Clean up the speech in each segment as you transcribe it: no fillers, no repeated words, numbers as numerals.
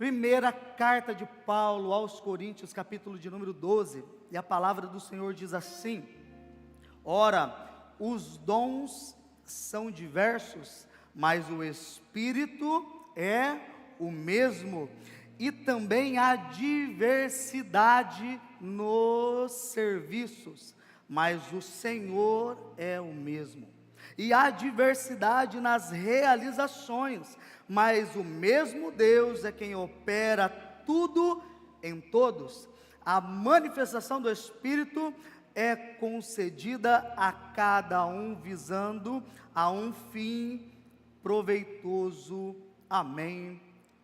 Primeira carta de Paulo aos Coríntios, capítulo de número 12, e a palavra do Senhor diz assim: ora, os dons são diversos, mas o Espírito é o mesmo, e também há diversidade nos serviços, mas o Senhor é o mesmo. E há diversidade nas realizações, mas o mesmo Deus é quem opera tudo em todos. A manifestação do Espírito é concedida a cada um visando a um fim proveitoso. Amém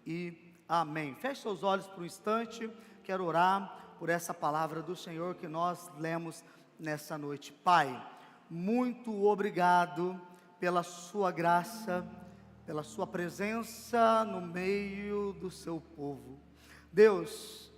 e amém. Feche seus olhos por um instante. Quero orar por essa palavra do Senhor que nós lemos nessa noite. Pai, muito obrigado pela sua graça, pela sua presença no meio do seu povo. Deus,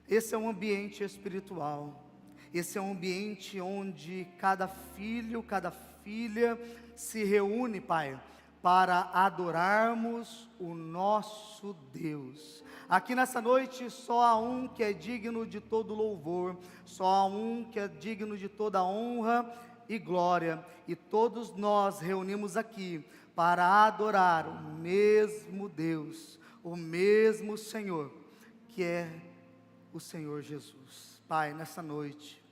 esse é um ambiente espiritual. Esse é um ambiente onde cada filho, cada filha se reúne, Pai, para adorarmos o nosso Deus. Aqui nessa noite só há um que é digno de todo louvor, só há um que é digno de toda honra e glória, e todos nós reunimos aqui para adorar o mesmo Deus, o mesmo Senhor, que é o Senhor Jesus. Pai, nessa noite,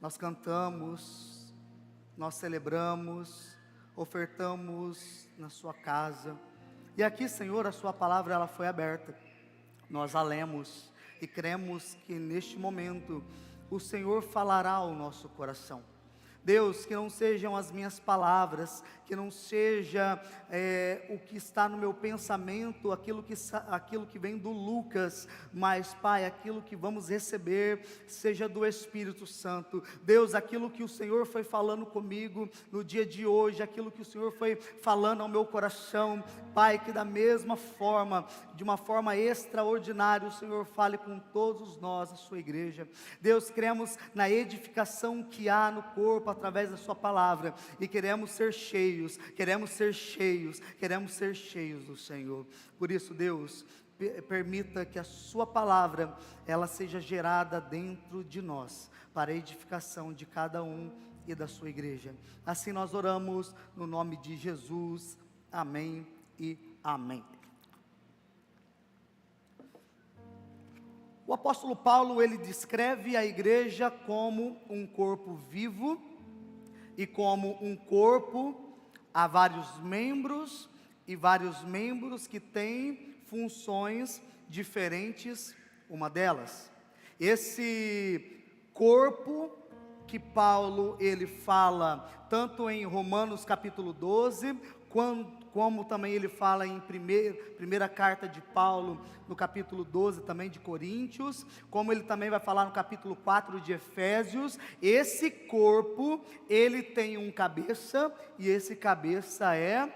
nós cantamos, nós celebramos, ofertamos na sua casa, e aqui, Senhor, a sua palavra ela foi aberta, nós a lemos, e cremos que neste momento, o Senhor falará ao nosso coração. Deus, que não sejam as minhas palavras, que não seja o que está no meu pensamento, aquilo que vem do Lucas, mas, Pai, aquilo que vamos receber, seja do Espírito Santo. Deus, aquilo que o Senhor foi falando comigo no dia de hoje, aquilo que o Senhor foi falando ao meu coração, Pai, que da mesma forma, de uma forma extraordinária, o Senhor fale com todos nós, a sua igreja. Deus, cremos na edificação que há no corpo, através da sua palavra, e queremos ser cheios, queremos ser cheios, queremos ser cheios do Senhor. Por isso, Deus, permita que a sua palavra, ela seja gerada dentro de nós, para a edificação de cada um e da sua igreja. Assim nós oramos, no nome de Jesus, amém e amém. O apóstolo Paulo, ele descreve a igreja como um corpo vivo, e como um corpo há vários membros, e vários membros que têm funções diferentes, uma delas. Esse corpo que Paulo ele fala, tanto em Romanos capítulo 12, como também ele fala em primeira carta de Paulo, no capítulo 12 também de Coríntios, como ele também vai falar no capítulo 4 de Efésios, esse corpo, ele tem um cabeça, e esse cabeça é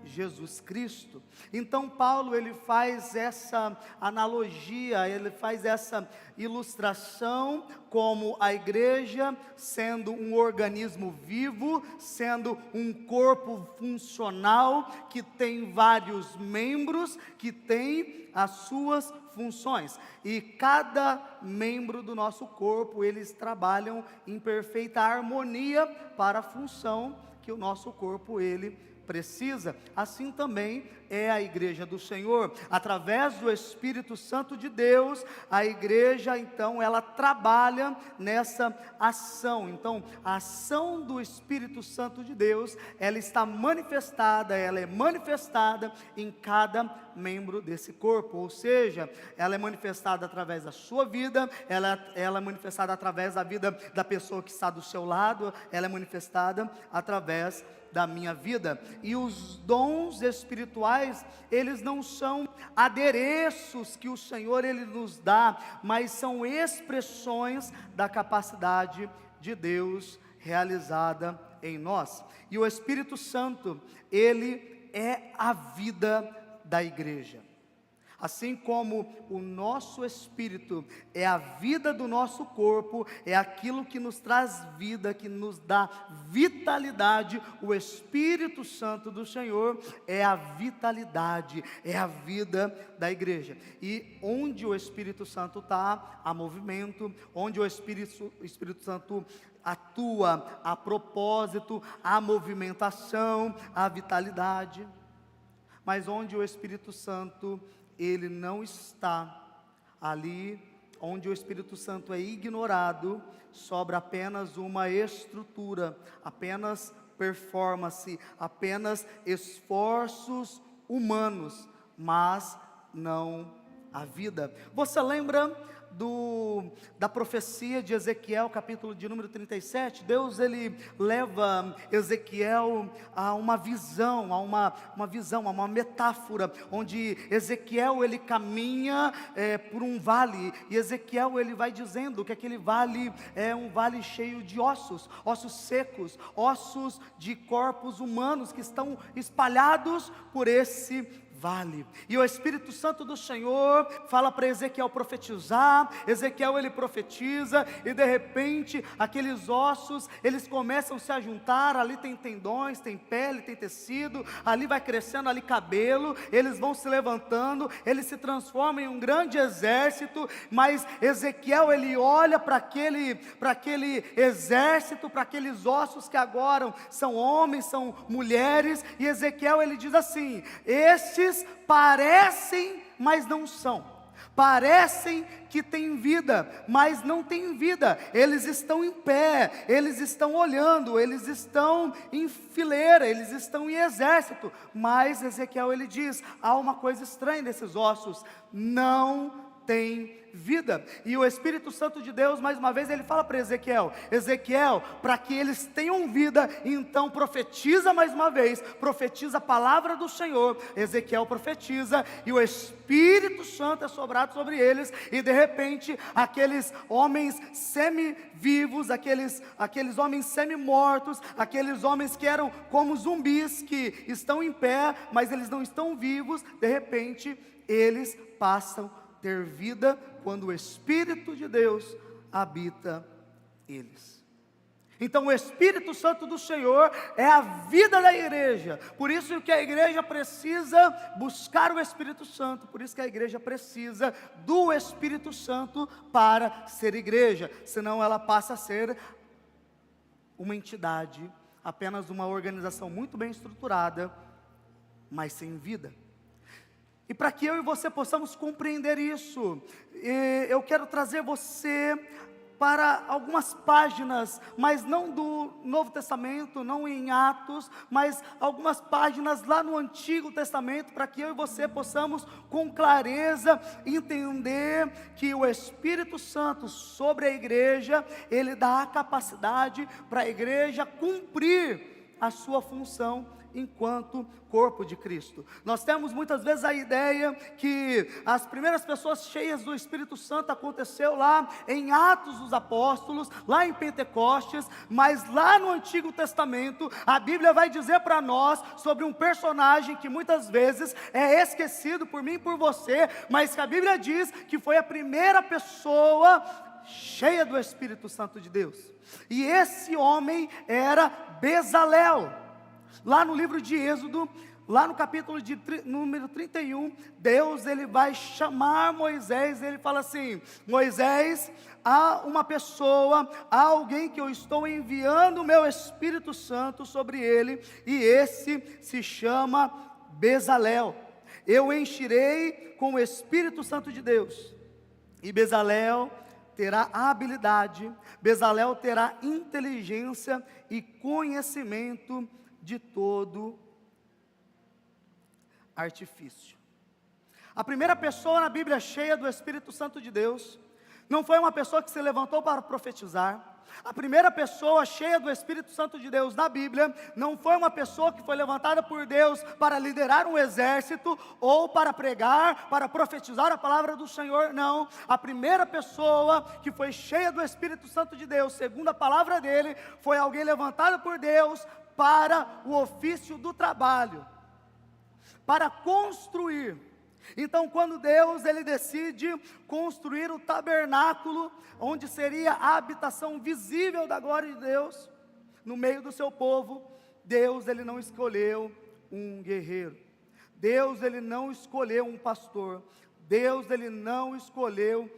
Jesus Cristo. Então Paulo ele faz essa analogia, ele faz essa ilustração como a igreja sendo um organismo vivo, sendo um corpo funcional que tem vários membros, que tem as suas funções, e cada membro do nosso corpo, eles trabalham em perfeita harmonia para a função que o nosso corpo ele precisa. Assim também é a igreja do Senhor, através do Espírito Santo de Deus, a igreja então ela trabalha nessa ação. Então a ação do Espírito Santo de Deus, ela está manifestada, ela é manifestada em cada membro desse corpo, ou seja, ela é manifestada através da sua vida, ela é manifestada através da vida da pessoa que está do seu lado, ela é manifestada através da minha vida. E os dons espirituais, eles não são adereços que o Senhor ele nos dá, mas são expressões da capacidade de Deus realizada em nós. E o Espírito Santo, ele é a vida da igreja. Assim como o nosso espírito é a vida do nosso corpo, é aquilo que nos traz vida, que nos dá vitalidade, o Espírito Santo do Senhor é a vitalidade, é a vida da igreja. E onde o Espírito Santo está, há movimento. Onde o Espírito Santo atua, há propósito, há movimentação, há vitalidade. Mas onde o Espírito Santo ele não está, ali onde o Espírito Santo é ignorado, sobra apenas uma estrutura, apenas performance, apenas esforços humanos, mas não a vida. Você lembra da profecia de Ezequiel, capítulo de número 37, Deus ele leva Ezequiel a uma visão, a uma metáfora, onde Ezequiel ele caminha por um vale, e Ezequiel ele vai dizendo que aquele vale é um vale cheio de ossos secos, ossos de corpos humanos que estão espalhados por esse vale. E o Espírito Santo do Senhor fala para Ezequiel profetizar. Ezequiel ele profetiza, e de repente aqueles ossos, eles começam a se juntar. Ali tem tendões, tem pele, tem tecido, ali vai crescendo ali cabelo, eles vão se levantando, eles se transformam em um grande exército. Mas Ezequiel ele olha para aquele exército, para aqueles ossos que agora são homens, são mulheres, e Ezequiel ele diz assim: estes parecem, mas não são. Parecem que têm vida, mas não têm vida. Eles estão em pé, eles estão olhando, eles estão em fileira, eles estão em exército. Mas Ezequiel ele diz: há uma coisa estranha nesses ossos, não tem vida. E o Espírito Santo de Deus, mais uma vez, ele fala para Ezequiel: Ezequiel, para que eles tenham vida, então profetiza mais uma vez, profetiza a palavra do Senhor. Ezequiel profetiza, e o Espírito Santo é sobrado sobre eles, e de repente, aqueles homens semi-vivos, aqueles homens semi-mortos, aqueles homens que eram como zumbis, que estão em pé, mas eles não estão vivos, de repente, eles passam a ter vida quando o Espírito de Deus habita eles. Então o Espírito Santo do Senhor é a vida da igreja. Por isso que a igreja precisa buscar o Espírito Santo. Por isso que a igreja precisa do Espírito Santo para ser igreja. Senão ela passa a ser uma entidade, apenas uma organização muito bem estruturada, mas sem vida. E para que eu e você possamos compreender isso, eu quero trazer você para algumas páginas, mas não do Novo Testamento, não em Atos, mas algumas páginas lá no Antigo Testamento, para que eu e você possamos com clareza entender que o Espírito Santo sobre a igreja, ele dá a capacidade para a igreja cumprir a sua função enquanto corpo de Cristo. Nós temos muitas vezes a ideia que as primeiras pessoas cheias do Espírito Santo aconteceu lá em Atos dos Apóstolos, lá em Pentecostes, mas lá no Antigo Testamento, a Bíblia vai dizer para nós sobre um personagem que muitas vezes é esquecido por mim e por você, mas que a Bíblia diz que foi a primeira pessoa cheia do Espírito Santo de Deus. E esse homem era Bezalel. Lá no livro de Êxodo, lá no capítulo número 31, Deus ele vai chamar Moisés, ele fala assim: Moisés, há uma pessoa, há alguém que eu estou enviando o meu Espírito Santo sobre ele, e esse se chama Bezalel. Eu encherei com o Espírito Santo de Deus, e Bezalel terá habilidade, Bezalel terá inteligência e conhecimento de todo artifício. A primeira pessoa na Bíblia cheia do Espírito Santo de Deus não foi uma pessoa que se levantou para profetizar. A primeira pessoa cheia do Espírito Santo de Deus na Bíblia não foi uma pessoa que foi levantada por Deus para liderar um exército ou para pregar, para profetizar a palavra do Senhor. Não, a primeira pessoa que foi cheia do Espírito Santo de Deus, segundo a palavra dele, foi alguém levantado por Deus para o ofício do trabalho, para construir. Então, quando Deus ele decide construir o tabernáculo, onde seria a habitação visível da glória de Deus, no meio do seu povo, Deus ele não escolheu um guerreiro, Deus ele não escolheu um pastor, Deus ele não escolheu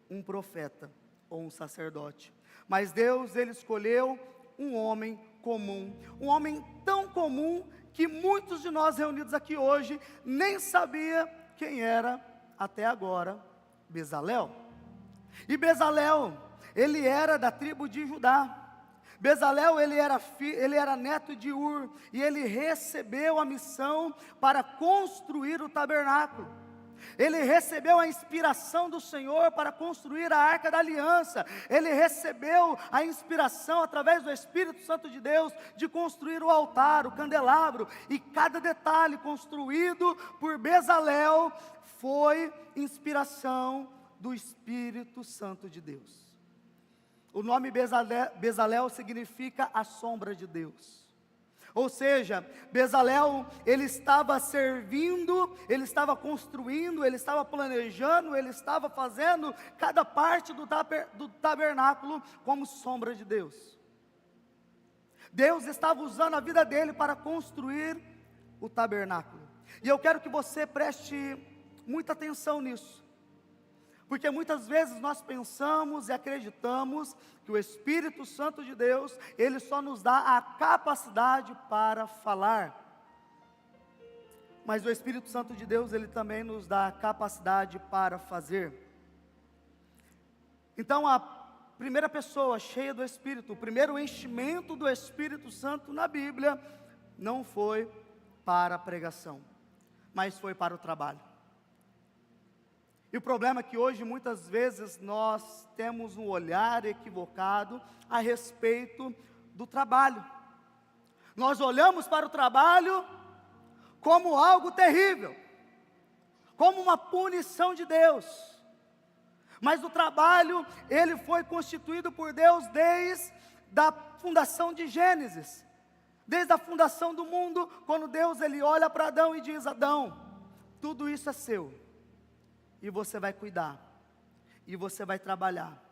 um profeta ou um sacerdote, mas Deus ele escolheu um homem comum, um homem tão comum que muitos de nós reunidos aqui hoje nem sabia quem era até agora: Bezalel. E Bezalel, ele era da tribo de Judá. Bezalel, ele era neto de Ur, e ele recebeu a missão para construir o tabernáculo. Ele recebeu a inspiração do Senhor para construir a Arca da Aliança. Ele recebeu a inspiração através do Espírito Santo de Deus de construir o altar, o candelabro, e cada detalhe construído por Bezalel foi inspiração do Espírito Santo de Deus. O nome Bezalel significa a sombra de Deus. Ou seja, Bezalel, ele estava servindo, ele estava construindo, ele estava planejando, ele estava fazendo cada parte do tabernáculo como sombra de Deus. Deus estava usando a vida dele para construir o tabernáculo. E eu quero que você preste muita atenção nisso. Porque muitas vezes nós pensamos e acreditamos que o Espírito Santo de Deus, ele só nos dá a capacidade para falar. Mas o Espírito Santo de Deus, ele também nos dá a capacidade para fazer. Então a primeira pessoa cheia do Espírito, o primeiro enchimento do Espírito Santo na Bíblia, não foi para a pregação, mas foi para o trabalho. E o problema é que hoje muitas vezes nós temos um olhar equivocado a respeito do trabalho. Nós olhamos para o trabalho como algo terrível, como uma punição de Deus. Mas o trabalho, ele foi constituído por Deus desde a fundação de Gênesis. Desde a fundação do mundo, quando Deus ele olha para Adão e diz: Adão, tudo isso é seu. E você vai cuidar, e você vai trabalhar,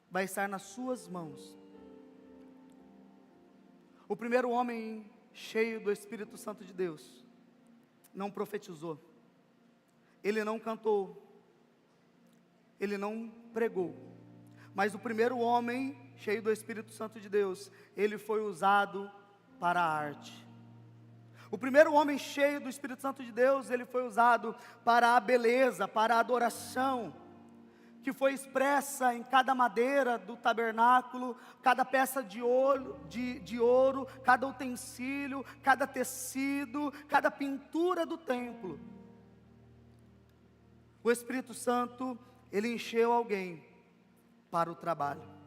vai estar nas suas mãos. O primeiro homem cheio do Espírito Santo de Deus não profetizou, ele não cantou, ele não pregou, mas o primeiro homem cheio do Espírito Santo de Deus, ele foi usado para a arte. O primeiro homem cheio do Espírito Santo de Deus, ele foi usado para a beleza, para a adoração, que foi expressa em cada madeira do tabernáculo, cada peça de ouro, cada utensílio, cada tecido, cada pintura do templo. O Espírito Santo, ele encheu alguém para o trabalho.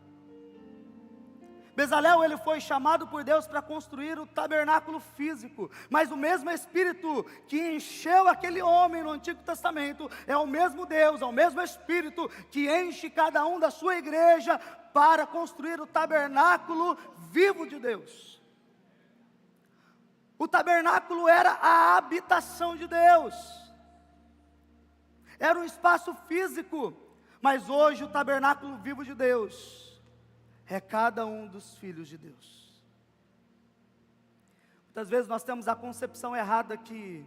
Bezalel, ele foi chamado por Deus para construir o tabernáculo físico, mas o mesmo Espírito que encheu aquele homem no Antigo Testamento, é o mesmo Deus, é o mesmo Espírito que enche cada um da sua igreja para construir o tabernáculo vivo de Deus. O tabernáculo era a habitação de Deus, era um espaço físico, mas hoje o tabernáculo vivo de Deus é cada um dos filhos de Deus. Muitas vezes nós temos a concepção errada que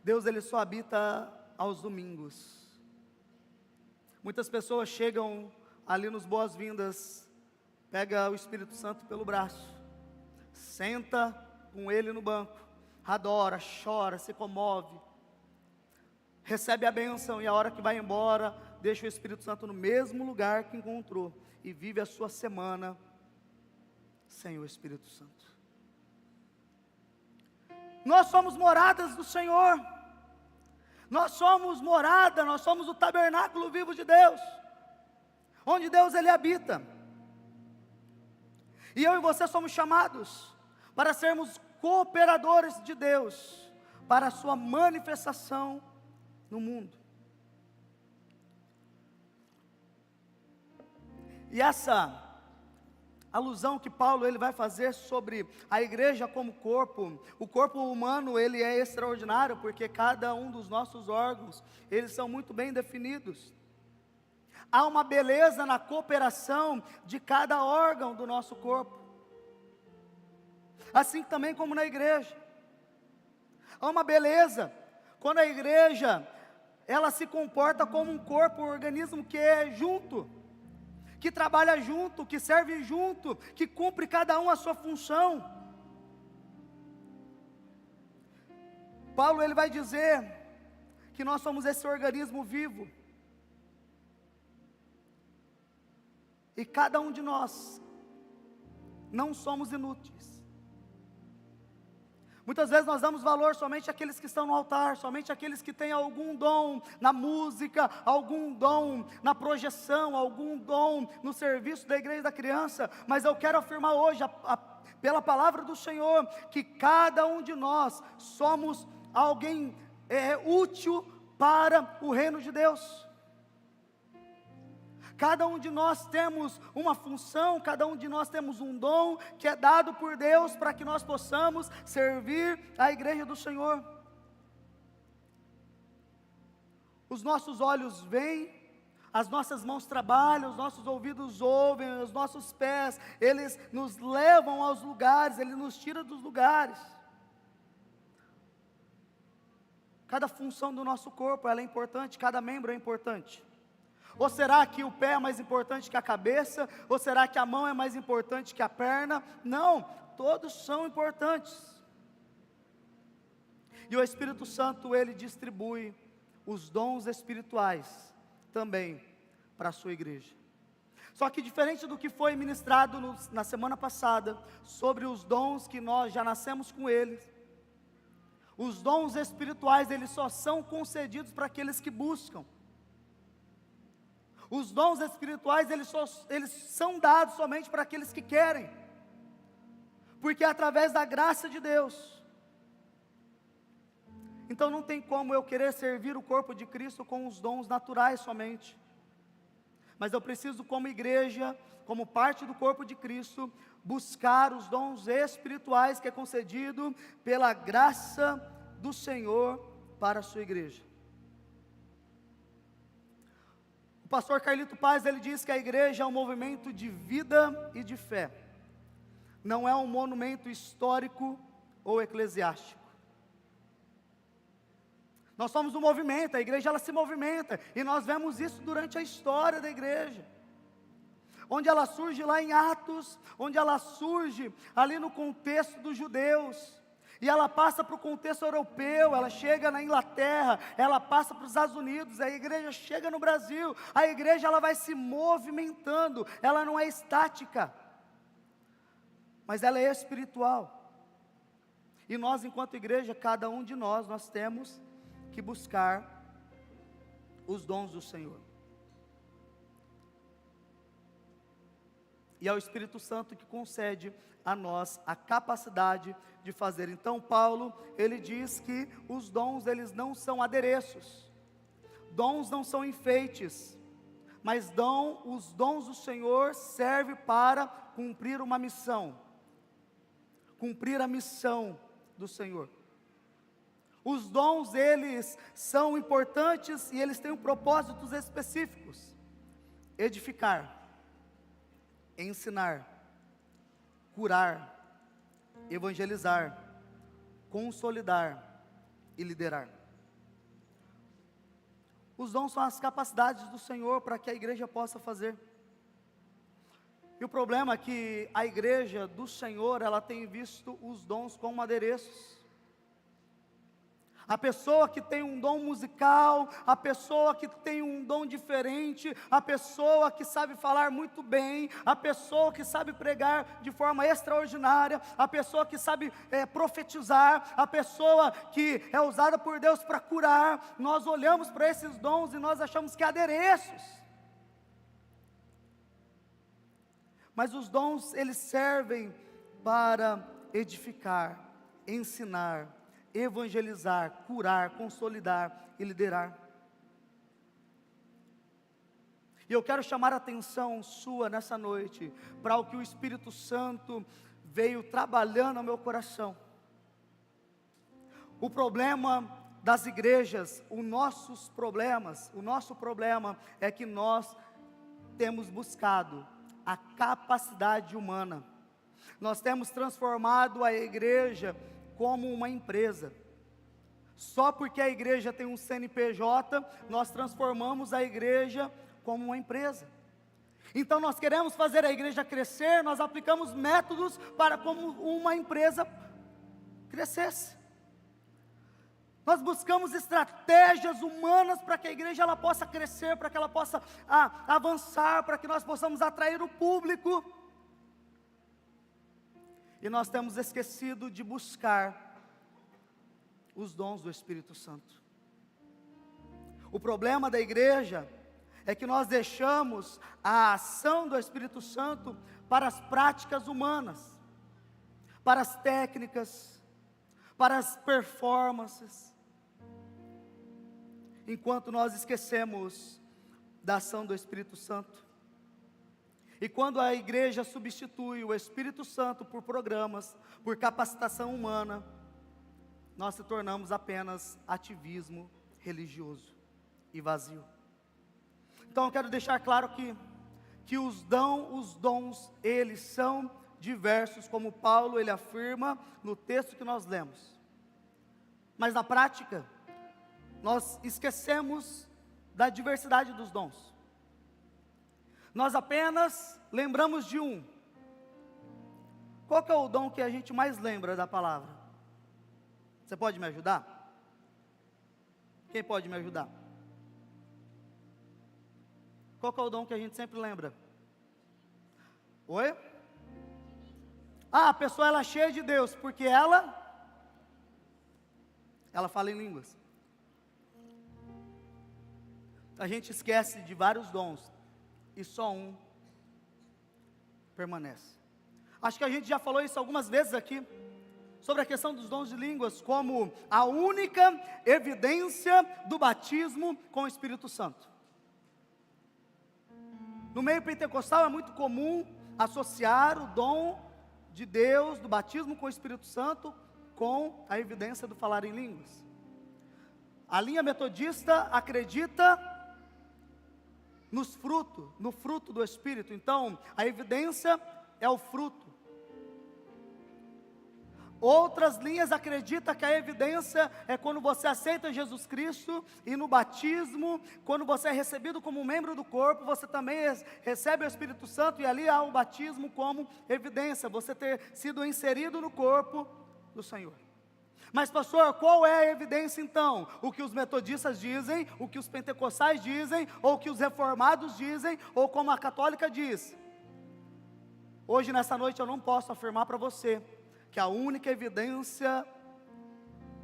Deus ele só habita aos domingos. Muitas pessoas chegam ali nos boas-vindas, pega o Espírito Santo pelo braço, senta com ele no banco, adora, chora, se comove, recebe a bênção e a hora que vai embora, deixa o Espírito Santo no mesmo lugar que encontrou e vive a sua semana sem o Espírito Santo. Nós somos moradas do Senhor, nós somos morada, nós somos o tabernáculo vivo de Deus, onde Deus ele habita. E eu e você somos chamados para sermos cooperadores de Deus, para a sua manifestação no mundo. E essa alusão que Paulo ele vai fazer sobre a igreja como corpo. O corpo humano ele é extraordinário porque cada um dos nossos órgãos, eles são muito bem definidos. Há uma beleza na cooperação de cada órgão do nosso corpo. Assim também como na igreja. Há uma beleza quando a igreja ela se comporta como um corpo, um organismo que é junto, que trabalha junto, que serve junto, que cumpre cada um a sua função. Paulo ele vai dizer que nós somos esse organismo vivo. E cada um de nós não somos inúteis. Muitas vezes nós damos valor somente àqueles que estão no altar, somente àqueles que têm algum dom na música, algum dom na projeção, algum dom no serviço da igreja da criança. Mas eu quero afirmar hoje, pela palavra do Senhor, que cada um de nós somos alguém útil para o reino de Deus. Cada um de nós temos uma função, cada um de nós temos um dom que é dado por Deus para que nós possamos servir a igreja do Senhor. Os nossos olhos veem, as nossas mãos trabalham, os nossos ouvidos ouvem, os nossos pés, eles nos levam aos lugares, eles nos tiram dos lugares. Cada função do nosso corpo ela é importante, cada membro é importante. Ou será que o pé é mais importante que a cabeça? Ou será que a mão é mais importante que a perna? Não, todos são importantes. E o Espírito Santo, ele distribui os dons espirituais também para a sua igreja. Só que diferente do que foi ministrado na semana passada, sobre os dons que nós já nascemos com eles, os dons espirituais, eles só são concedidos para aqueles que buscam. Os dons espirituais, eles são dados somente para aqueles que querem, porque é através da graça de Deus. Então não tem como eu querer servir o corpo de Cristo com os dons naturais somente, mas eu preciso, como igreja, como parte do corpo de Cristo, buscar os dons espirituais que é concedido pela graça do Senhor para a sua igreja. O pastor Carlito Paz, ele diz que a igreja é um movimento de vida e de fé, não é um monumento histórico ou eclesiástico. Nós somos um movimento, a igreja ela se movimenta, e nós vemos isso durante a história da igreja, onde ela surge lá em Atos, onde ela surge ali no contexto dos judeus, e ela passa para o contexto europeu, ela chega na Inglaterra, ela passa para os Estados Unidos, a igreja chega no Brasil, a igreja ela vai se movimentando, ela não é estática, mas ela é espiritual, e nós enquanto igreja, cada um de nós temos que buscar os dons do Senhor, e é o Espírito Santo que concede a nós a capacidade de fazer. Então Paulo, ele diz que os dons, eles não são adereços, dons não são enfeites, mas os dons do Senhor servem para cumprir uma missão, cumprir a missão do Senhor. Os dons, eles são importantes e eles têm propósitos específicos: edificar, ensinar, curar, evangelizar, consolidar e liderar. Os dons são as capacidades do Senhor para que a igreja possa fazer. E o problema é que a igreja do Senhor, ela tem visto os dons como adereços. A pessoa que tem um dom musical, a pessoa que tem um dom diferente, a pessoa que sabe falar muito bem, a pessoa que sabe pregar de forma extraordinária, a pessoa que sabe profetizar, a pessoa que é usada por Deus para curar, nós olhamos para esses dons e nós achamos que é adereços. Mas os dons, eles servem para edificar, ensinar, evangelizar, curar, consolidar e liderar. E eu quero chamar a atenção sua nessa noite para o que o Espírito Santo veio trabalhando no meu coração. O problema das igrejas, o nosso problema é que nós temos buscado a capacidade humana. Nós temos transformado a igreja como uma empresa. Só porque a igreja tem um CNPJ, nós transformamos a igreja como uma empresa. Então nós queremos fazer a igreja crescer, nós aplicamos métodos para como uma empresa crescesse. Nós buscamos estratégias humanas para que a igreja ela possa crescer, para que ela possa avançar, para que nós possamos atrair o público. E nós temos esquecido de buscar os dons do Espírito Santo. O problema da igreja é que nós deixamos a ação do Espírito Santo para as práticas humanas, para as técnicas, para as performances, enquanto nós esquecemos da ação do Espírito Santo. E quando a igreja substitui o Espírito Santo por programas, por capacitação humana, nós se tornamos apenas ativismo religioso e vazio. Então eu quero deixar claro que os dons, eles são diversos, como Paulo ele afirma no texto que nós lemos. Mas na prática, nós esquecemos da diversidade dos dons. Nós apenas lembramos de um. Qual que é o dom que a gente mais lembra da palavra? Você pode me ajudar? Quem pode me ajudar? Qual que é o dom que a gente sempre lembra? Oi? A pessoa ela é cheia de Deus, porque ela fala em línguas. A gente esquece de vários dons, e só um permanece. Acho que a gente já falou isso algumas vezes aqui, sobre a questão dos dons de línguas, como a única evidência do batismo com o Espírito Santo. No meio pentecostal é muito comum associar o dom de Deus, do batismo com o Espírito Santo, com a evidência do falar em línguas. A linha metodista acredita no fruto do Espírito. Então, a evidência é o fruto. Outras linhas acreditam que a evidência é quando você aceita Jesus Cristo, e no batismo, quando você é recebido como membro do corpo, você também recebe o Espírito Santo, e ali há o batismo como evidência, você ter sido inserido no corpo do Senhor. Mas pastor, qual é a evidência então? O que os metodistas dizem, o que os pentecostais dizem, ou o que os reformados dizem, ou como a católica diz? Hoje nessa noite eu não posso afirmar para você que a única evidência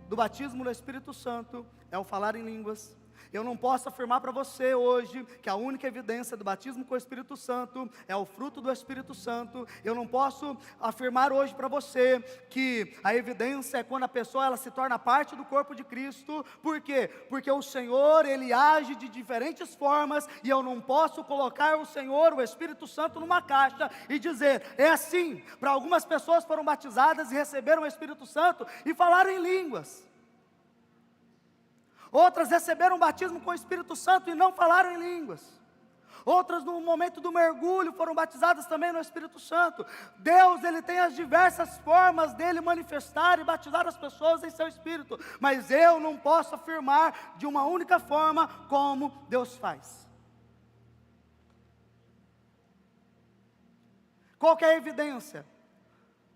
do batismo no Espírito Santo é o falar em línguas. Eu não posso afirmar para você hoje que a única evidência do batismo com o Espírito Santo é o fruto do Espírito Santo. Eu não posso afirmar hoje para você que a evidência é quando a pessoa ela se torna parte do corpo de Cristo. Por quê? Porque o Senhor ele age de diferentes formas, e eu não posso colocar o Senhor, o Espírito Santo, numa caixa e dizer, é assim. Para algumas pessoas foram batizadas e receberam o Espírito Santo e falaram em línguas. Outras receberam o batismo com o Espírito Santo e não falaram em línguas. Outras no momento do mergulho foram batizadas também no Espírito Santo. Deus ele tem as diversas formas dele manifestar e batizar as pessoas em seu Espírito. Mas eu não posso afirmar de uma única forma como Deus faz. Qual que é a evidência?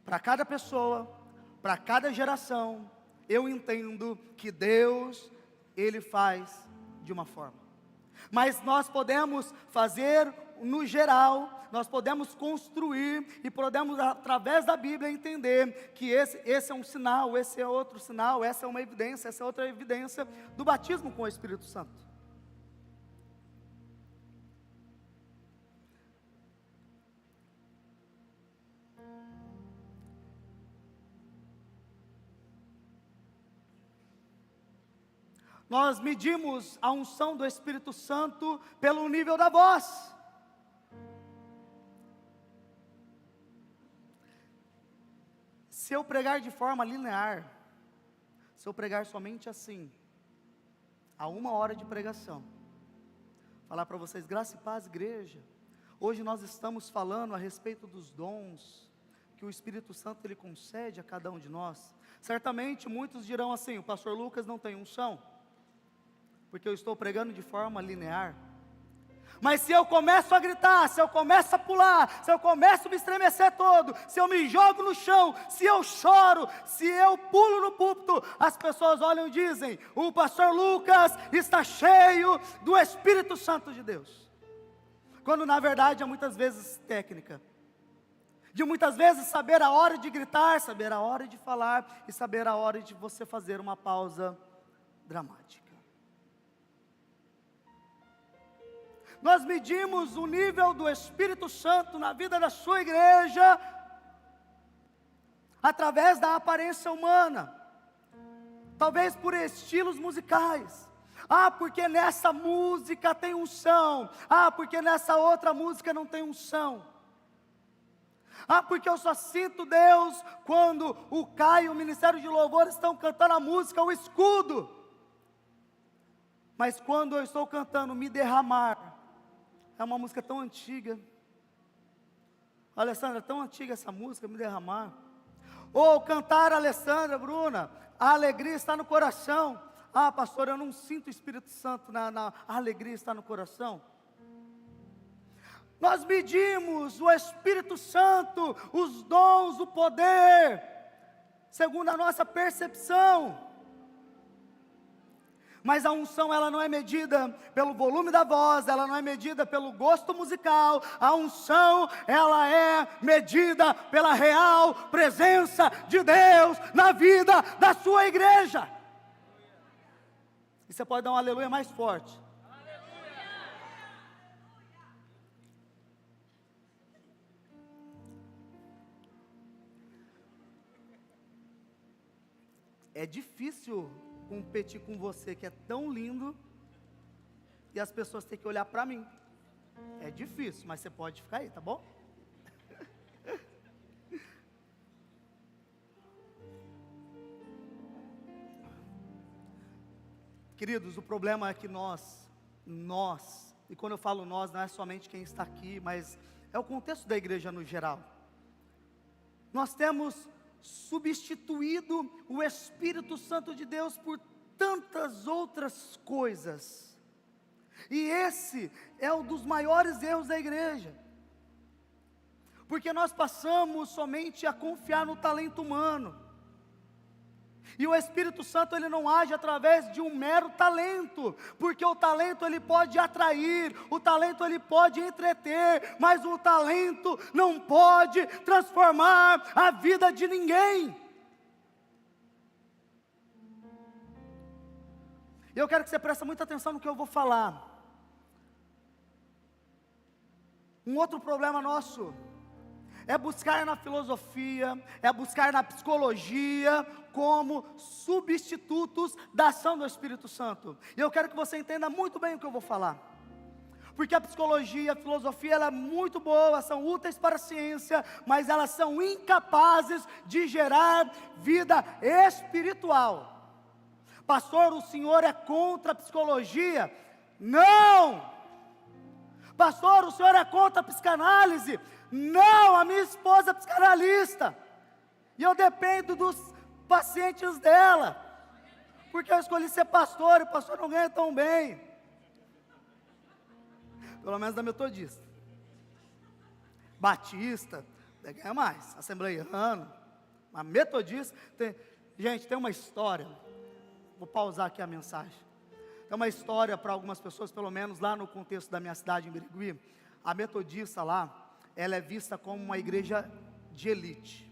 Para cada pessoa, para cada geração, eu entendo que Deus ele faz de uma forma. Mas nós podemos fazer no geral, nós podemos construir e podemos através da Bíblia entender que esse é um sinal, esse é outro sinal, essa é uma evidência, essa é outra evidência do batismo com o Espírito Santo. Nós medimos a unção do Espírito Santo pelo nível da voz. Se eu pregar de forma linear, se eu pregar somente assim, a 1 hora de pregação, falar para vocês, graça e paz, igreja, hoje nós estamos falando a respeito dos dons que o Espírito Santo ele concede a cada um de nós. Certamente muitos dirão assim, o pastor Lucas não tem unção, porque eu estou pregando de forma linear. Mas se eu começo a gritar, se eu começo a pular, se eu começo a me estremecer todo, se eu me jogo no chão, se eu choro, se eu pulo no púlpito, as pessoas olham e dizem, o pastor Lucas está cheio do Espírito Santo de Deus. Quando na verdade é muitas vezes técnica. De muitas vezes saber a hora de gritar, saber a hora de falar e saber a hora de você fazer uma pausa dramática. Nós medimos o nível do Espírito Santo na vida da sua igreja através da aparência humana, talvez por estilos musicais. Porque nessa música tem unção. Porque nessa outra música não tem unção. Porque eu só sinto Deus quando o Caio e o Ministério de Louvor estão cantando a música, o escudo. Mas quando eu estou cantando Me Derramar, é uma música tão antiga. Alessandra, tão antiga essa música, Me Derramar. Ou cantar, Alessandra, Bruna, a alegria está no coração. Pastor, eu não sinto o Espírito Santo, a alegria está no coração. Nós medimos o Espírito Santo, os dons, o poder, segundo a nossa percepção. Mas a unção ela não é medida pelo volume da voz, ela não é medida pelo gosto musical. A unção ela é medida pela real presença de Deus na vida da sua igreja. E você pode dar um aleluia mais forte. É difícil competir com você que é tão lindo e as pessoas têm que olhar para mim. É difícil, mas você pode ficar aí, tá bom? Queridos, o problema é que nós, e quando eu falo nós, não é somente quem está aqui, mas é o contexto da igreja no geral. Nós temos substituído o Espírito Santo de Deus por tantas outras coisas. E esse é um dos maiores erros da igreja. Porque nós passamos somente a confiar no talento humano. E o Espírito Santo ele não age através de um mero talento, porque o talento ele pode atrair, o talento ele pode entreter, mas o talento não pode transformar a vida de ninguém. Eu quero que você preste muita atenção no que eu vou falar. Um outro problema nosso é buscar na filosofia, é buscar na psicologia como substitutos da ação do Espírito Santo. E eu quero que você entenda muito bem o que eu vou falar. Porque a psicologia, a filosofia, ela é muito boa, são úteis para a ciência, mas elas são incapazes de gerar vida espiritual. Pastor, o senhor é contra a psicologia? Não! Pastor, o senhor é contra a psicanálise? Não, a minha esposa é psicanalista, e eu dependo dos pacientes dela, porque eu escolhi ser pastor, e o pastor não ganha tão bem, pelo menos da metodista. Batista, ganha mais, assembleiano, mas metodista, gente, tem uma história, vou pausar aqui a mensagem, tem uma história para algumas pessoas, pelo menos lá no contexto da minha cidade, em Birigui. A metodista lá, ela é vista como uma igreja de elite,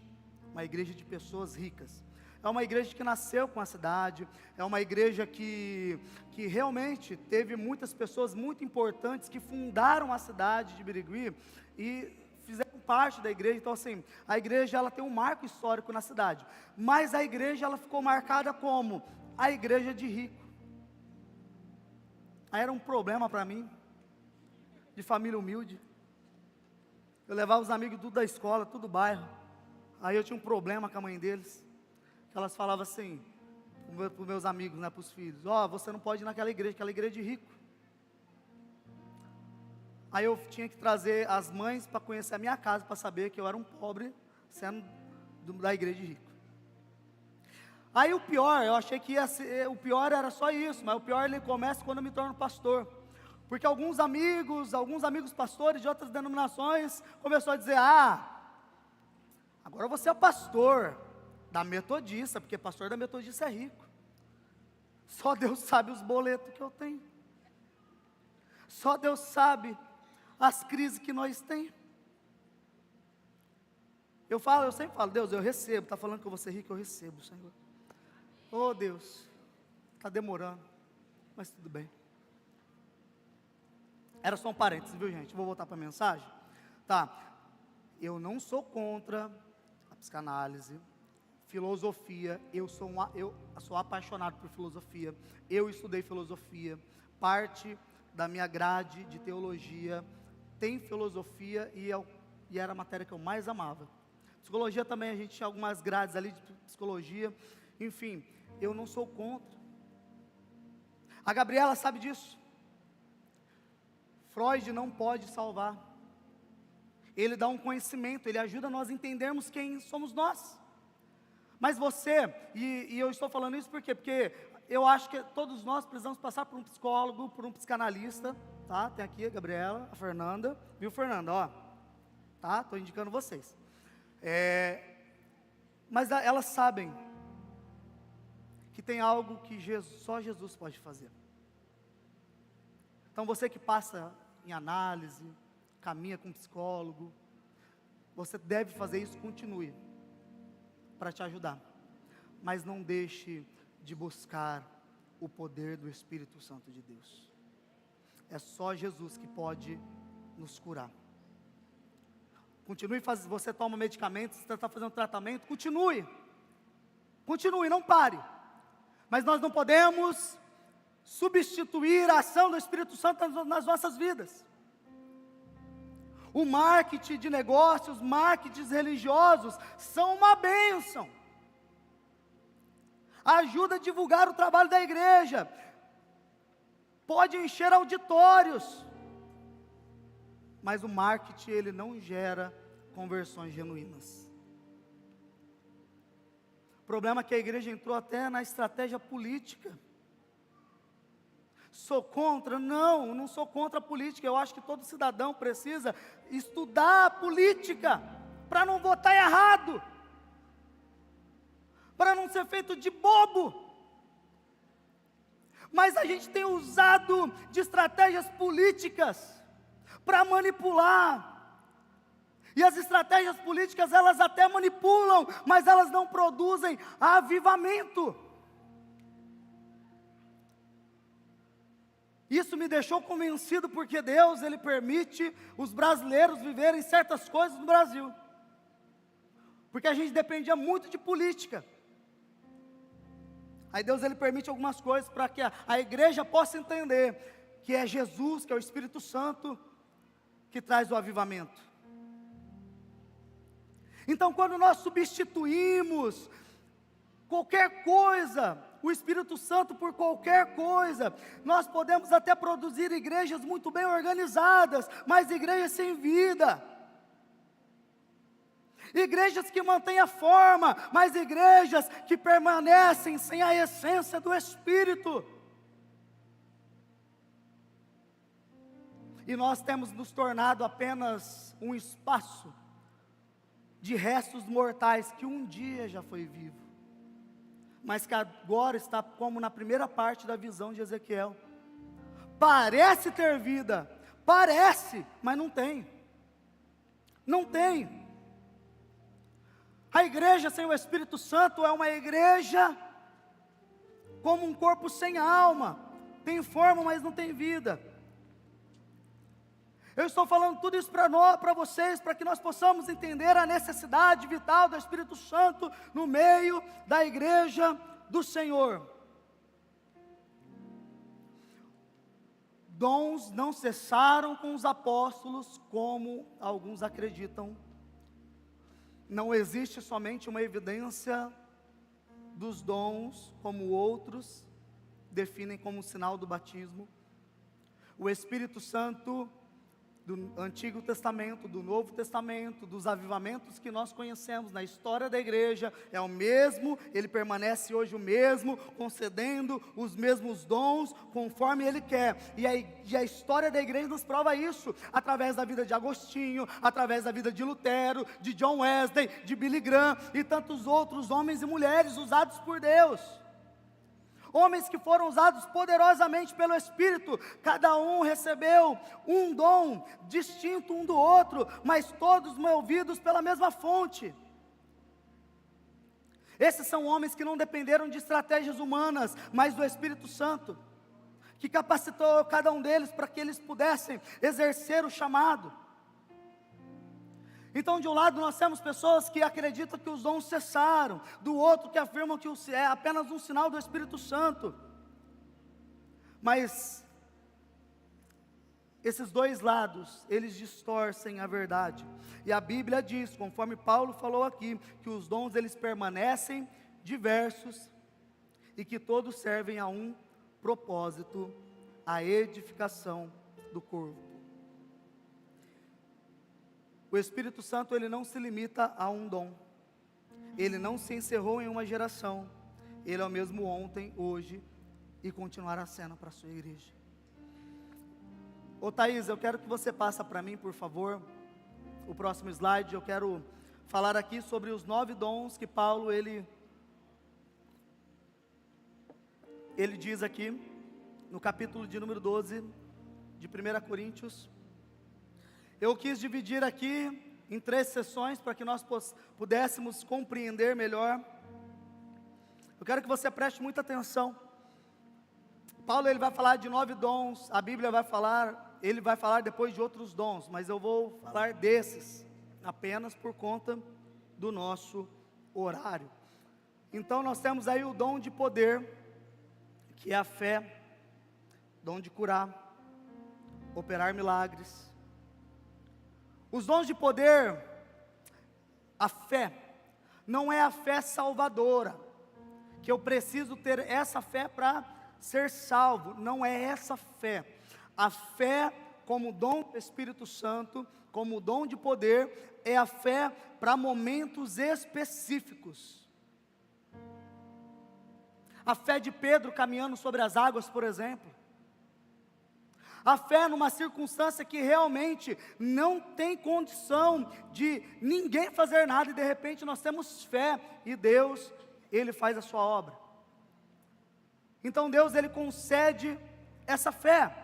uma igreja de pessoas ricas. É uma igreja que nasceu com a cidade, é uma igreja que realmente teve muitas pessoas muito importantes que fundaram a cidade de Birigui e fizeram parte da igreja. Então assim, a igreja ela tem um marco histórico na cidade, mas a igreja ela ficou marcada como a igreja de rico. Aí era um problema para mim, de família humilde. Eu levava os amigos tudo da escola, tudo do bairro. Aí eu tinha um problema com a mãe deles, que elas falavam assim, para os meus amigos, né, para os filhos: ó, você não pode ir naquela igreja, aquela igreja de rico. Aí eu tinha que trazer as mães para conhecer a minha casa, para saber que eu era um pobre, sendo da igreja de rico. Aí o pior, eu achei que o pior era só isso, mas o pior ele começa quando eu me torno pastor. Porque alguns amigos pastores de outras denominações começaram a dizer: agora você é pastor da metodista, porque pastor da metodista é rico. Só Deus sabe os boletos que eu tenho. Só Deus sabe as crises que nós temos. Eu sempre falo: Deus, eu recebo. Está falando que eu vou ser rico, eu recebo, Senhor. Oh Deus, está demorando, mas tudo bem. Era só um parênteses, viu, gente? Vou voltar para a mensagem. Tá, eu não sou contra a psicanálise, filosofia. Eu sou apaixonado por filosofia. Eu estudei filosofia. Parte da minha grade de teologia tem filosofia, e era a matéria que eu mais amava. Psicologia também, a gente tinha algumas grades ali de psicologia. Enfim, eu não sou contra. A Gabriela sabe disso. Freud não pode salvar. Ele dá um conhecimento, ele ajuda nós a entendermos quem somos nós. Mas você, e eu estou falando isso por quê? Porque eu acho que todos nós precisamos passar por um psicólogo, por um psicanalista, tá? Tem aqui a Gabriela, a Fernanda, viu, Fernanda, ó, tá? Estou indicando vocês. Mas elas sabem que tem algo que só Jesus pode fazer. Então você que passa em análise, caminha com um psicólogo, você deve fazer isso, continue, para te ajudar. Mas não deixe de buscar o poder do Espírito Santo de Deus. É só Jesus que pode nos curar. Continue fazendo, você toma medicamentos, você está fazendo tratamento, continue, não pare. Mas nós não podemos substituir a ação do Espírito Santo nas nossas vidas. O marketing de negócios, marketings religiosos são uma bênção. Ajuda a divulgar o trabalho da igreja. Pode encher auditórios. Mas o marketing, ele não gera conversões genuínas. O problema é que a igreja entrou até na estratégia política. Sou contra? Não sou contra a política. Eu acho que todo cidadão precisa estudar a política, para não votar errado, para não ser feito de bobo. Mas a gente tem usado de estratégias políticas para manipular. E as estratégias políticas, elas até manipulam, mas elas não produzem avivamento. Isso me deixou convencido, porque Deus, Ele permite os brasileiros viverem certas coisas no Brasil. Porque a gente dependia muito de política. Aí Deus, Ele permite algumas coisas para que a igreja possa entender que é Jesus, que é o Espírito Santo, que traz o avivamento. Então, quando nós substituímos qualquer coisa, o Espírito Santo por qualquer coisa, nós podemos até produzir igrejas muito bem organizadas, mas igrejas sem vida. Igrejas que mantêm a forma, mas igrejas que permanecem sem a essência do Espírito. E nós temos nos tornado apenas um espaço de restos mortais que um dia já foi vivo, mas que agora está como na primeira parte da visão de Ezequiel. Parece ter vida, parece, mas não tem. Não tem. A igreja sem o Espírito Santo é uma igreja como um corpo sem alma, tem forma, mas não tem vida. Eu estou falando tudo isso para vocês, para que nós possamos entender a necessidade vital do Espírito Santo no meio da igreja do Senhor. dons não cessaram com os apóstolos, como alguns acreditam. Não existe somente uma evidência dos dons, como outros definem como sinal do batismo. O Espírito Santo do Antigo Testamento, do Novo Testamento, dos avivamentos que nós conhecemos na história da igreja, é o mesmo, ele permanece hoje o mesmo, concedendo os mesmos dons, conforme ele quer, e a história da igreja nos prova isso, através da vida de Agostinho, através da vida de Lutero, de John Wesley, de Billy Graham, e tantos outros homens e mulheres usados por Deus, homens que foram usados poderosamente pelo Espírito. Cada um recebeu um dom distinto um do outro, mas todos movidos pela mesma fonte. Esses são homens que não dependeram de estratégias humanas, mas do Espírito Santo, que capacitou cada um deles para que eles pudessem exercer o chamado. Então, de um lado nós temos pessoas que acreditam que os dons cessaram, do outro que afirmam que é apenas um sinal do Espírito Santo. Mas esses dois lados, eles distorcem a verdade. E a Bíblia diz, conforme Paulo falou aqui, que os dons eles permanecem diversos e que todos servem a um propósito, a edificação do corpo. O Espírito Santo, ele não se limita a um dom, ele não se encerrou em uma geração, ele é o mesmo ontem, hoje e continuará sendo para a sua igreja. Ô Thaís, eu quero que você passe para mim, por favor, o próximo slide. Eu quero falar aqui sobre os 9 dons que Paulo, ele diz aqui, no capítulo de número 12, de 1 Coríntios. Eu quis dividir aqui em 3 sessões, para que nós pudéssemos compreender melhor. Eu quero que você preste muita atenção. Paulo, ele vai falar de 9 dons, a Bíblia vai falar, ele vai falar depois de outros dons, mas eu vou falar desses, apenas por conta do nosso horário. Então nós temos aí o dom de poder, que é a fé, dom de curar, operar milagres. Os dons de poder, a fé, não é a fé salvadora, que eu preciso ter essa fé para ser salvo, não é essa fé. A fé como dom do Espírito Santo, como dom de poder, é a fé para momentos específicos. A fé de Pedro caminhando sobre as águas, por exemplo. A fé numa circunstância que realmente não tem condição de ninguém fazer nada, e de repente nós temos fé, e Deus, Ele faz a sua obra. Então Deus, Ele concede essa fé.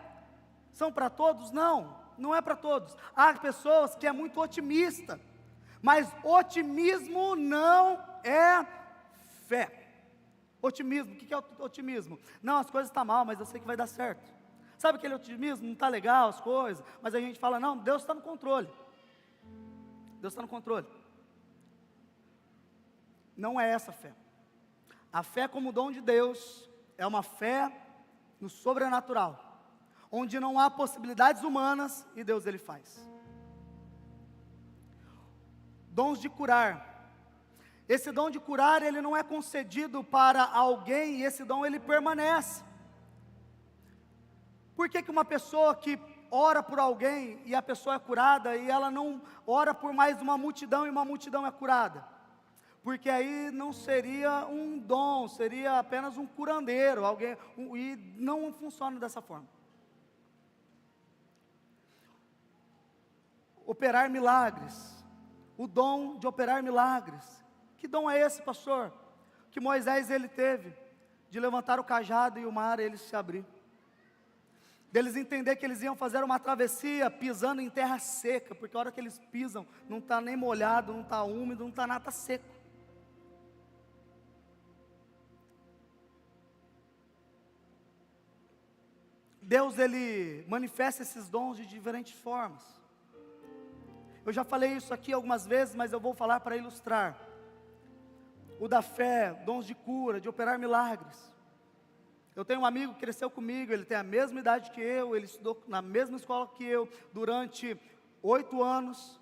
São para todos? Não, não é para todos. Há pessoas que é muito otimista, mas otimismo não é fé. Otimismo, o que é otimismo? Não, as coisas estão mal, mas eu sei que vai dar certo. Sabe aquele otimismo, não está legal as coisas, mas a gente fala, não, Deus está no controle. Deus está no controle. Não é essa fé. A fé como dom de Deus é uma fé no sobrenatural, onde não há possibilidades humanas e Deus ele faz. Dons de curar. Esse dom de curar, ele não é concedido para alguém, e esse dom ele permanece. Por que uma pessoa que ora por alguém e a pessoa é curada, e ela não ora por mais uma multidão e uma multidão é curada? Porque aí não seria um dom, seria apenas um curandeiro, alguém, e não funciona dessa forma. Operar milagres, o dom de operar milagres. Que dom é esse, pastor? Que Moisés ele teve, de levantar o cajado e o mar ele se abrir. Deles entender que eles iam fazer uma travessia pisando em terra seca, porque a hora que eles pisam, não está nem molhado, não está úmido, não está nada, está seco. Deus, Ele manifesta esses dons de diferentes formas. Eu já falei isso aqui algumas vezes, mas eu vou falar para ilustrar. O da fé, dons de cura, de operar milagres. Eu tenho um amigo que cresceu comigo, ele tem a mesma idade que eu, ele estudou na mesma escola que eu durante 8 anos,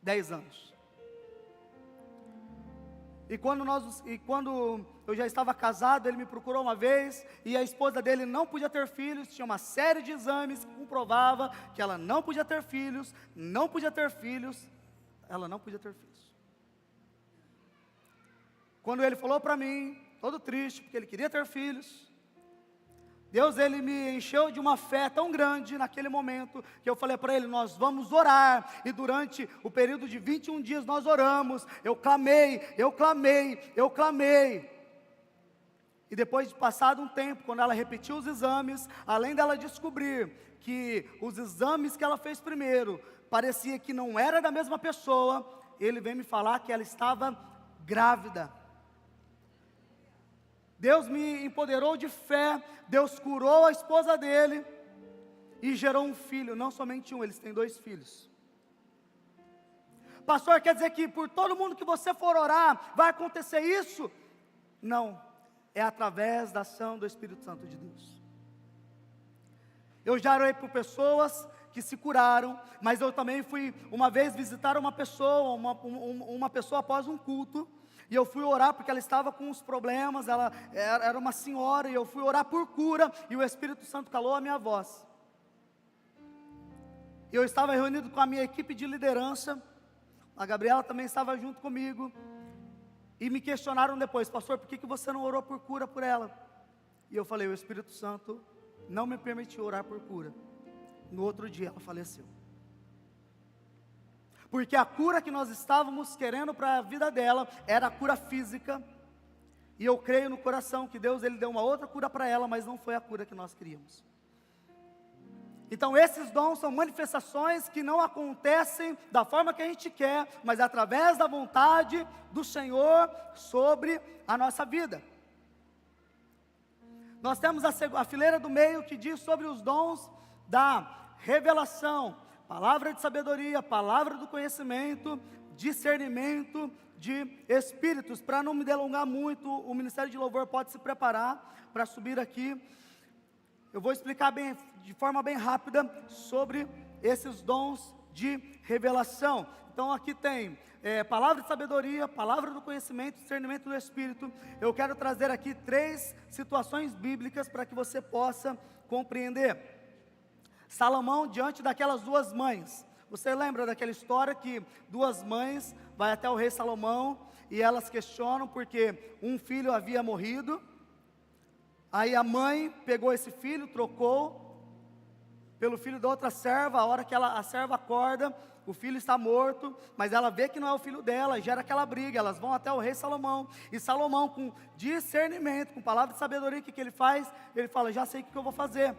10 anos. E quando eu já estava casado, ele me procurou uma vez, e a esposa dele não podia ter filhos, tinha uma série de exames que comprovava que ela não podia ter filhos, ela não podia ter filhos. Quando ele falou para mim, todo triste, porque ele queria ter filhos, Deus, ele me encheu de uma fé tão grande naquele momento, que eu falei para ele, nós vamos orar, e durante o período de 21 dias nós oramos, eu clamei, e depois de passado um tempo, quando ela repetiu os exames, além dela descobrir que os exames que ela fez primeiro, parecia que não era da mesma pessoa, ele veio me falar que ela estava grávida. Deus me empoderou de fé, Deus curou a esposa dele e gerou um filho, não somente um, eles têm 2 filhos. Pastor, quer dizer que por todo mundo que você for orar, vai acontecer isso? Não, é através da ação do Espírito Santo de Deus. Eu já orei por pessoas que se curaram, mas eu também fui uma vez visitar uma pessoa, uma pessoa após um culto, e eu fui orar porque ela estava com uns problemas, ela era uma senhora, e eu fui orar por cura, e o Espírito Santo calou a minha voz. Eu estava reunido com a minha equipe de liderança, a Gabriela também estava junto comigo, e me questionaram depois, pastor, por que você não orou por cura por ela? E eu falei, o Espírito Santo não me permitiu orar por cura. No outro dia ela faleceu. Porque a cura que nós estávamos querendo para a vida dela era a cura física, e eu creio no coração que Deus, ele deu uma outra cura para ela, mas não foi a cura que nós queríamos. Então esses dons são manifestações que não acontecem da forma que a gente quer, mas através da vontade do Senhor sobre a nossa vida. Nós temos a fileira do meio que diz sobre os dons da revelação, palavra de sabedoria, palavra do conhecimento, discernimento de espíritos. Para não me delongar muito, o Ministério de Louvor pode se preparar para subir aqui. Eu vou explicar de forma bem rápida sobre esses dons de revelação. Então aqui tem palavra de sabedoria, palavra do conhecimento, discernimento do Espírito. Eu quero trazer aqui 3 situações bíblicas para que você possa compreender. Salomão diante daquelas 2 mães. Você lembra daquela história que 2 mães vai até o rei Salomão e elas questionam porque um filho havia morrido. Aí a mãe pegou esse filho, trocou pelo filho da outra serva. A hora que a serva acorda, o filho está morto, mas ela vê que não é o filho dela, e gera aquela briga. Elas vão até o rei Salomão, e Salomão, com discernimento, com palavra de sabedoria, o que ele faz? Ele fala, já sei o que eu vou fazer,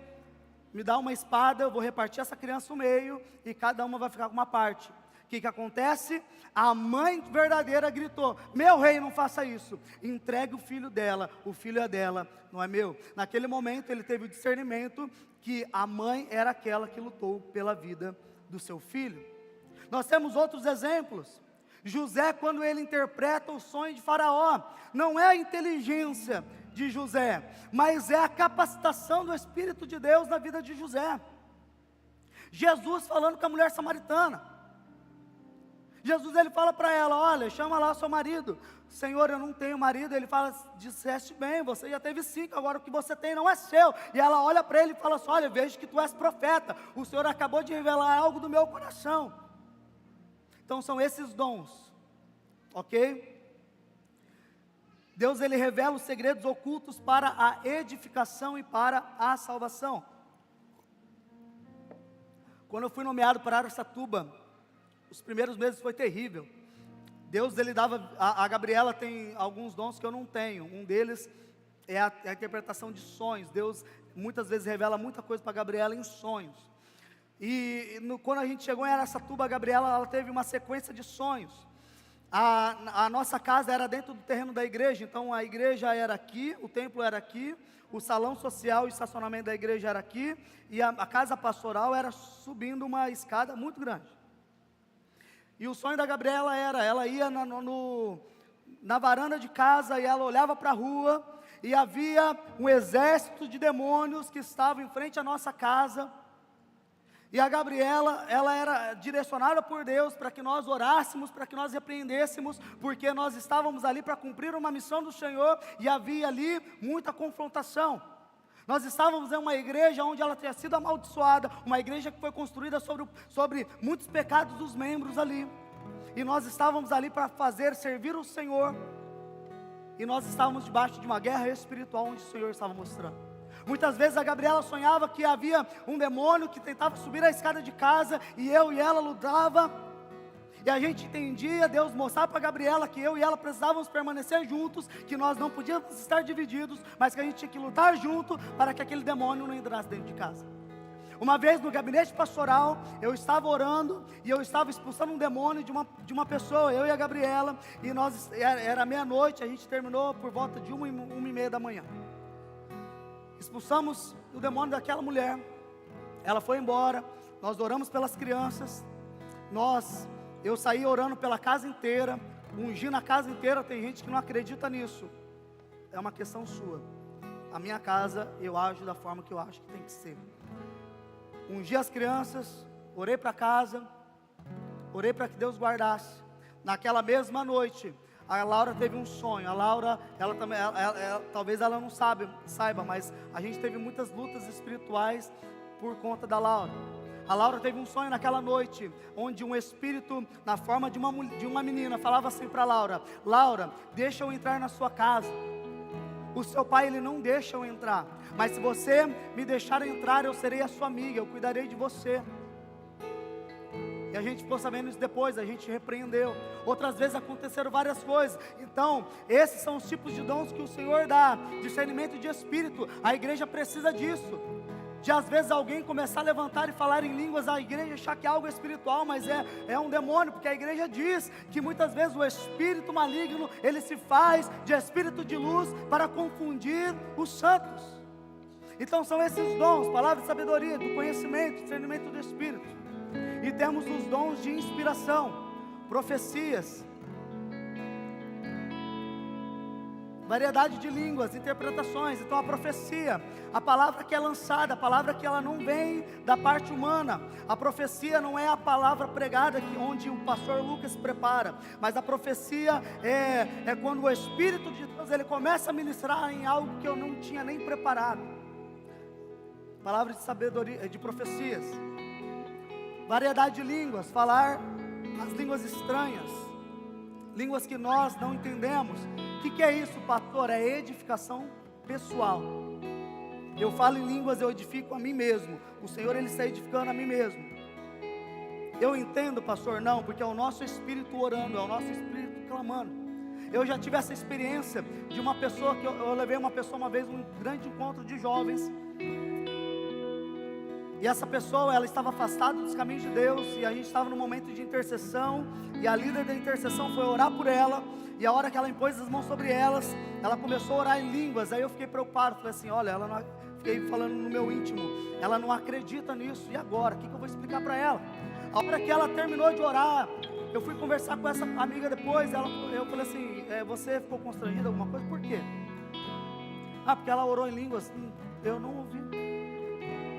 me dá uma espada, eu vou repartir essa criança no meio, e cada uma vai ficar com uma parte. O que acontece? A mãe verdadeira gritou, meu rei, não faça isso, entregue o filho dela, o filho é dela, não é meu. Naquele momento ele teve o discernimento que a mãe era aquela que lutou pela vida do seu filho. Nós temos outros exemplos. José, quando ele interpreta o sonho de Faraó, não é a inteligência de José, mas é a capacitação do Espírito de Deus na vida de José. Jesus falando com a mulher samaritana, Jesus, ele fala para ela, olha, chama lá seu marido. Senhor, eu não tenho marido. Ele fala, disseste bem, você já teve 5, agora o que você tem não é seu. E ela olha para ele e fala assim, olha, vejo que tu és profeta, o Senhor acabou de revelar algo do meu coração. Então são esses dons, ok? Deus, ele revela os segredos ocultos para a edificação e para a salvação. Quando eu fui nomeado para Araçatuba, os primeiros meses foi terrível. Deus, ele dava, a Gabriela tem alguns dons que eu não tenho. Um deles é a interpretação de sonhos. Deus muitas vezes revela muita coisa para a Gabriela em sonhos. Quando a gente chegou em Araçatuba, a Gabriela, ela teve uma sequência de sonhos. A nossa casa era dentro do terreno da igreja, então a igreja era aqui, o templo era aqui, o salão social e estacionamento da igreja era aqui, e a casa pastoral era subindo uma escada muito grande. E o sonho da Gabriela era, ela ia na varanda de casa e ela olhava para a rua, e havia um exército de demônios que estavam em frente à nossa casa. E a Gabriela, ela era direcionada por Deus para que nós orássemos, para que nós repreendêssemos, porque nós estávamos ali para cumprir uma missão do Senhor, e havia ali muita confrontação. Nós estávamos em uma igreja onde ela tinha sido amaldiçoada, uma igreja que foi construída sobre muitos pecados dos membros ali, e nós estávamos ali para servir o Senhor, e nós estávamos debaixo de uma guerra espiritual, onde o Senhor estava mostrando. Muitas vezes a Gabriela sonhava que havia um demônio que tentava subir a escada de casa, e eu e ela lutava, e a gente entendia, Deus mostrava para a Gabriela que eu e ela precisávamos permanecer juntos, que nós não podíamos estar divididos, mas que a gente tinha que lutar junto, para que aquele demônio não entrasse dentro de casa. Uma vez no gabinete pastoral, eu estava orando, e eu estava expulsando um demônio de uma pessoa, eu e a Gabriela, e era meia-noite, a gente terminou por volta de 1h30 da manhã. Expulsamos o demônio daquela mulher, ela foi embora, nós oramos pelas crianças, eu saí orando pela casa inteira, ungindo a casa inteira. Tem gente que não acredita nisso, é uma questão sua. A minha casa, eu ajo da forma que eu acho que tem que ser. Ungi as crianças, orei para casa, orei para que Deus guardasse. Naquela mesma noite, a Laura teve um sonho. A Laura, ela também, talvez ela não saiba, mas a gente teve muitas lutas espirituais por conta da Laura. A Laura teve um sonho naquela noite, onde um espírito, na forma de uma menina, falava assim para Laura: Laura, deixa eu entrar na sua casa. O seu pai, ele não deixa eu entrar, mas se você me deixar entrar, eu serei a sua amiga, eu cuidarei de você. E a gente ficou sabendo isso depois, a gente repreendeu. Outras vezes aconteceram várias coisas. Então, esses são os tipos de dons que o Senhor dá. Discernimento de espírito, a igreja precisa disso. De às vezes alguém começar a levantar e falar em línguas, a igreja achar que é algo espiritual, mas é um demônio, porque a igreja diz que muitas vezes o espírito maligno, ele se faz de espírito de luz para confundir os santos. Então são esses dons, palavra de sabedoria, do conhecimento, discernimento do espírito. E temos os dons de inspiração, profecias, variedade de línguas, interpretações. Então a profecia, a palavra que é lançada, a palavra que ela não vem da parte humana. A profecia não é a palavra pregada onde o pastor Lucas prepara, mas a profecia é quando o Espírito de Deus, ele começa a ministrar em algo que eu não tinha nem preparado. Palavra de sabedoria, de profecias. Variedade de línguas, falar as línguas estranhas, línguas que nós não entendemos. O que é isso, pastor? É edificação pessoal. Eu falo em línguas, eu edifico a mim mesmo. O Senhor, ele está edificando a mim mesmo. Eu entendo, pastor? Não, porque é o nosso espírito orando, é o nosso espírito clamando. Eu já tive essa experiência de uma pessoa, que eu levei uma pessoa uma vez, um grande encontro de jovens. E essa pessoa, ela estava afastada dos caminhos de Deus, e a gente estava num momento de intercessão, e a líder da intercessão foi orar por ela, e a hora que ela impôs as mãos sobre elas, ela começou a orar em línguas. Aí eu fiquei preocupado, falei assim, olha, ela não, fiquei falando no meu íntimo, ela não acredita nisso, e agora? O que eu vou explicar para ela? A hora que ela terminou de orar, eu fui conversar com essa amiga depois, eu falei assim, você ficou constrangida alguma coisa? Por quê? Porque ela orou em línguas. Eu não ouvi.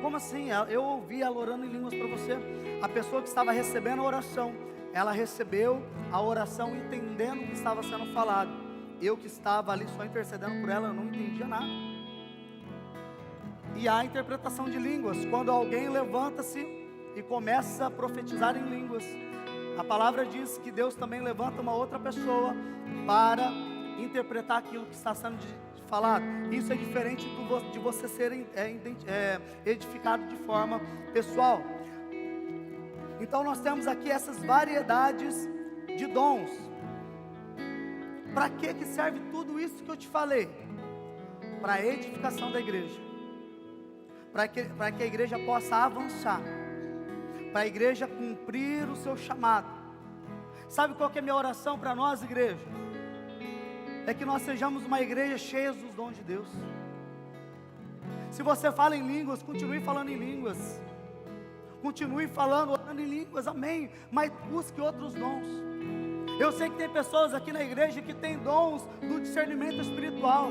Como assim? Eu ouvi ela orando em línguas para você. A pessoa que estava recebendo a oração, ela recebeu a oração entendendo o que estava sendo falado. Eu que estava ali só intercedendo por ela, eu não entendia nada. E há a interpretação de línguas, quando alguém levanta-se e começa a profetizar em línguas. A palavra diz que Deus também levanta uma outra pessoa para interpretar aquilo que está sendo falado. Isso é diferente de você ser edificado de forma pessoal. Então nós temos aqui essas variedades de dons. Para que serve tudo isso que eu te falei? Para a edificação da igreja, para que a igreja possa avançar, para a igreja cumprir o seu chamado. Sabe qual que é a minha oração para nós, igreja? É que nós sejamos uma igreja cheia dos dons de Deus. Se você fala em línguas, continue falando em línguas, continue falando, orando em línguas, amém, mas busque outros dons. Eu sei que tem pessoas aqui na igreja que têm dons do discernimento espiritual.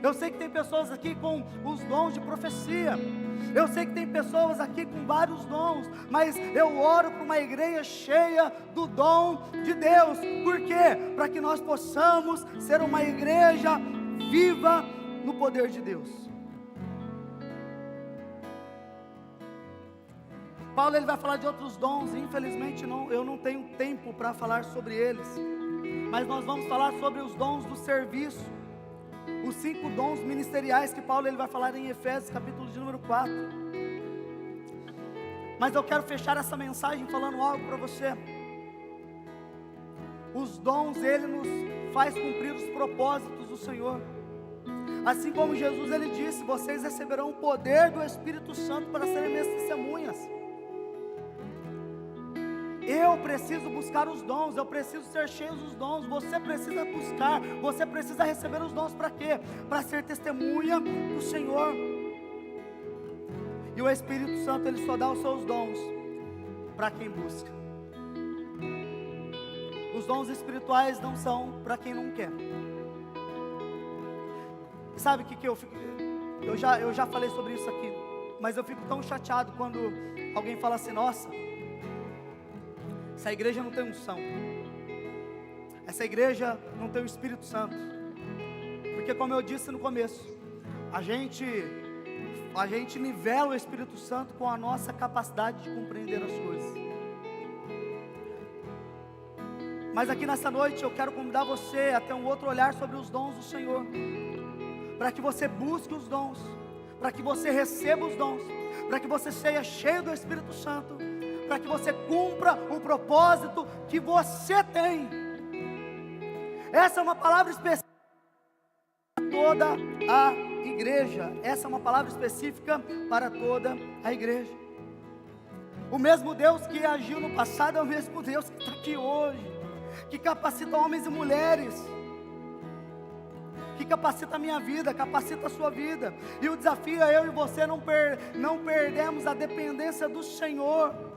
Eu sei que tem pessoas aqui com os dons de profecia. Eu sei que tem pessoas aqui com vários dons, mas eu oro por uma igreja cheia do dom de Deus. Por quê? Para que nós possamos ser uma igreja viva no poder de Deus. Paulo ele vai falar de outros dons, infelizmente eu não tenho tempo para falar sobre eles, mas nós vamos falar sobre os dons do serviço, os 5 dons ministeriais que Paulo ele vai falar em Efésios capítulo de número 4. Mas eu quero fechar essa mensagem falando algo para você. Os dons ele nos faz cumprir os propósitos do Senhor. Assim como Jesus ele disse: vocês receberão o poder do Espírito Santo para serem minhas testemunhas. Eu preciso buscar os dons, eu preciso ser cheio dos dons. Você precisa buscar, você precisa receber os dons para quê? Para ser testemunha do Senhor. E o Espírito Santo ele só dá os seus dons para quem busca. Os dons espirituais não são para quem não quer. Sabe o que eu fico? Eu já falei sobre isso aqui, mas eu fico tão chateado quando alguém fala assim: nossa, essa igreja não tem unção, essa igreja não tem o Espírito Santo. Porque, como eu disse no começo, a gente nivela o Espírito Santo com a nossa capacidade de compreender as coisas. Mas aqui nessa noite eu quero convidar você a ter um outro olhar sobre os dons do Senhor, para que você busque os dons, para que você receba os dons, para que você seja cheio do Espírito Santo, para que você cumpra o propósito que você tem. Essa é uma palavra específica para toda a igreja. Essa é uma palavra específica para toda a igreja. O mesmo Deus que agiu no passado é o mesmo Deus que está aqui hoje, que capacita homens e mulheres, que capacita a minha vida, capacita a sua vida. E o desafio é eu e você não perdermos a dependência do Senhor.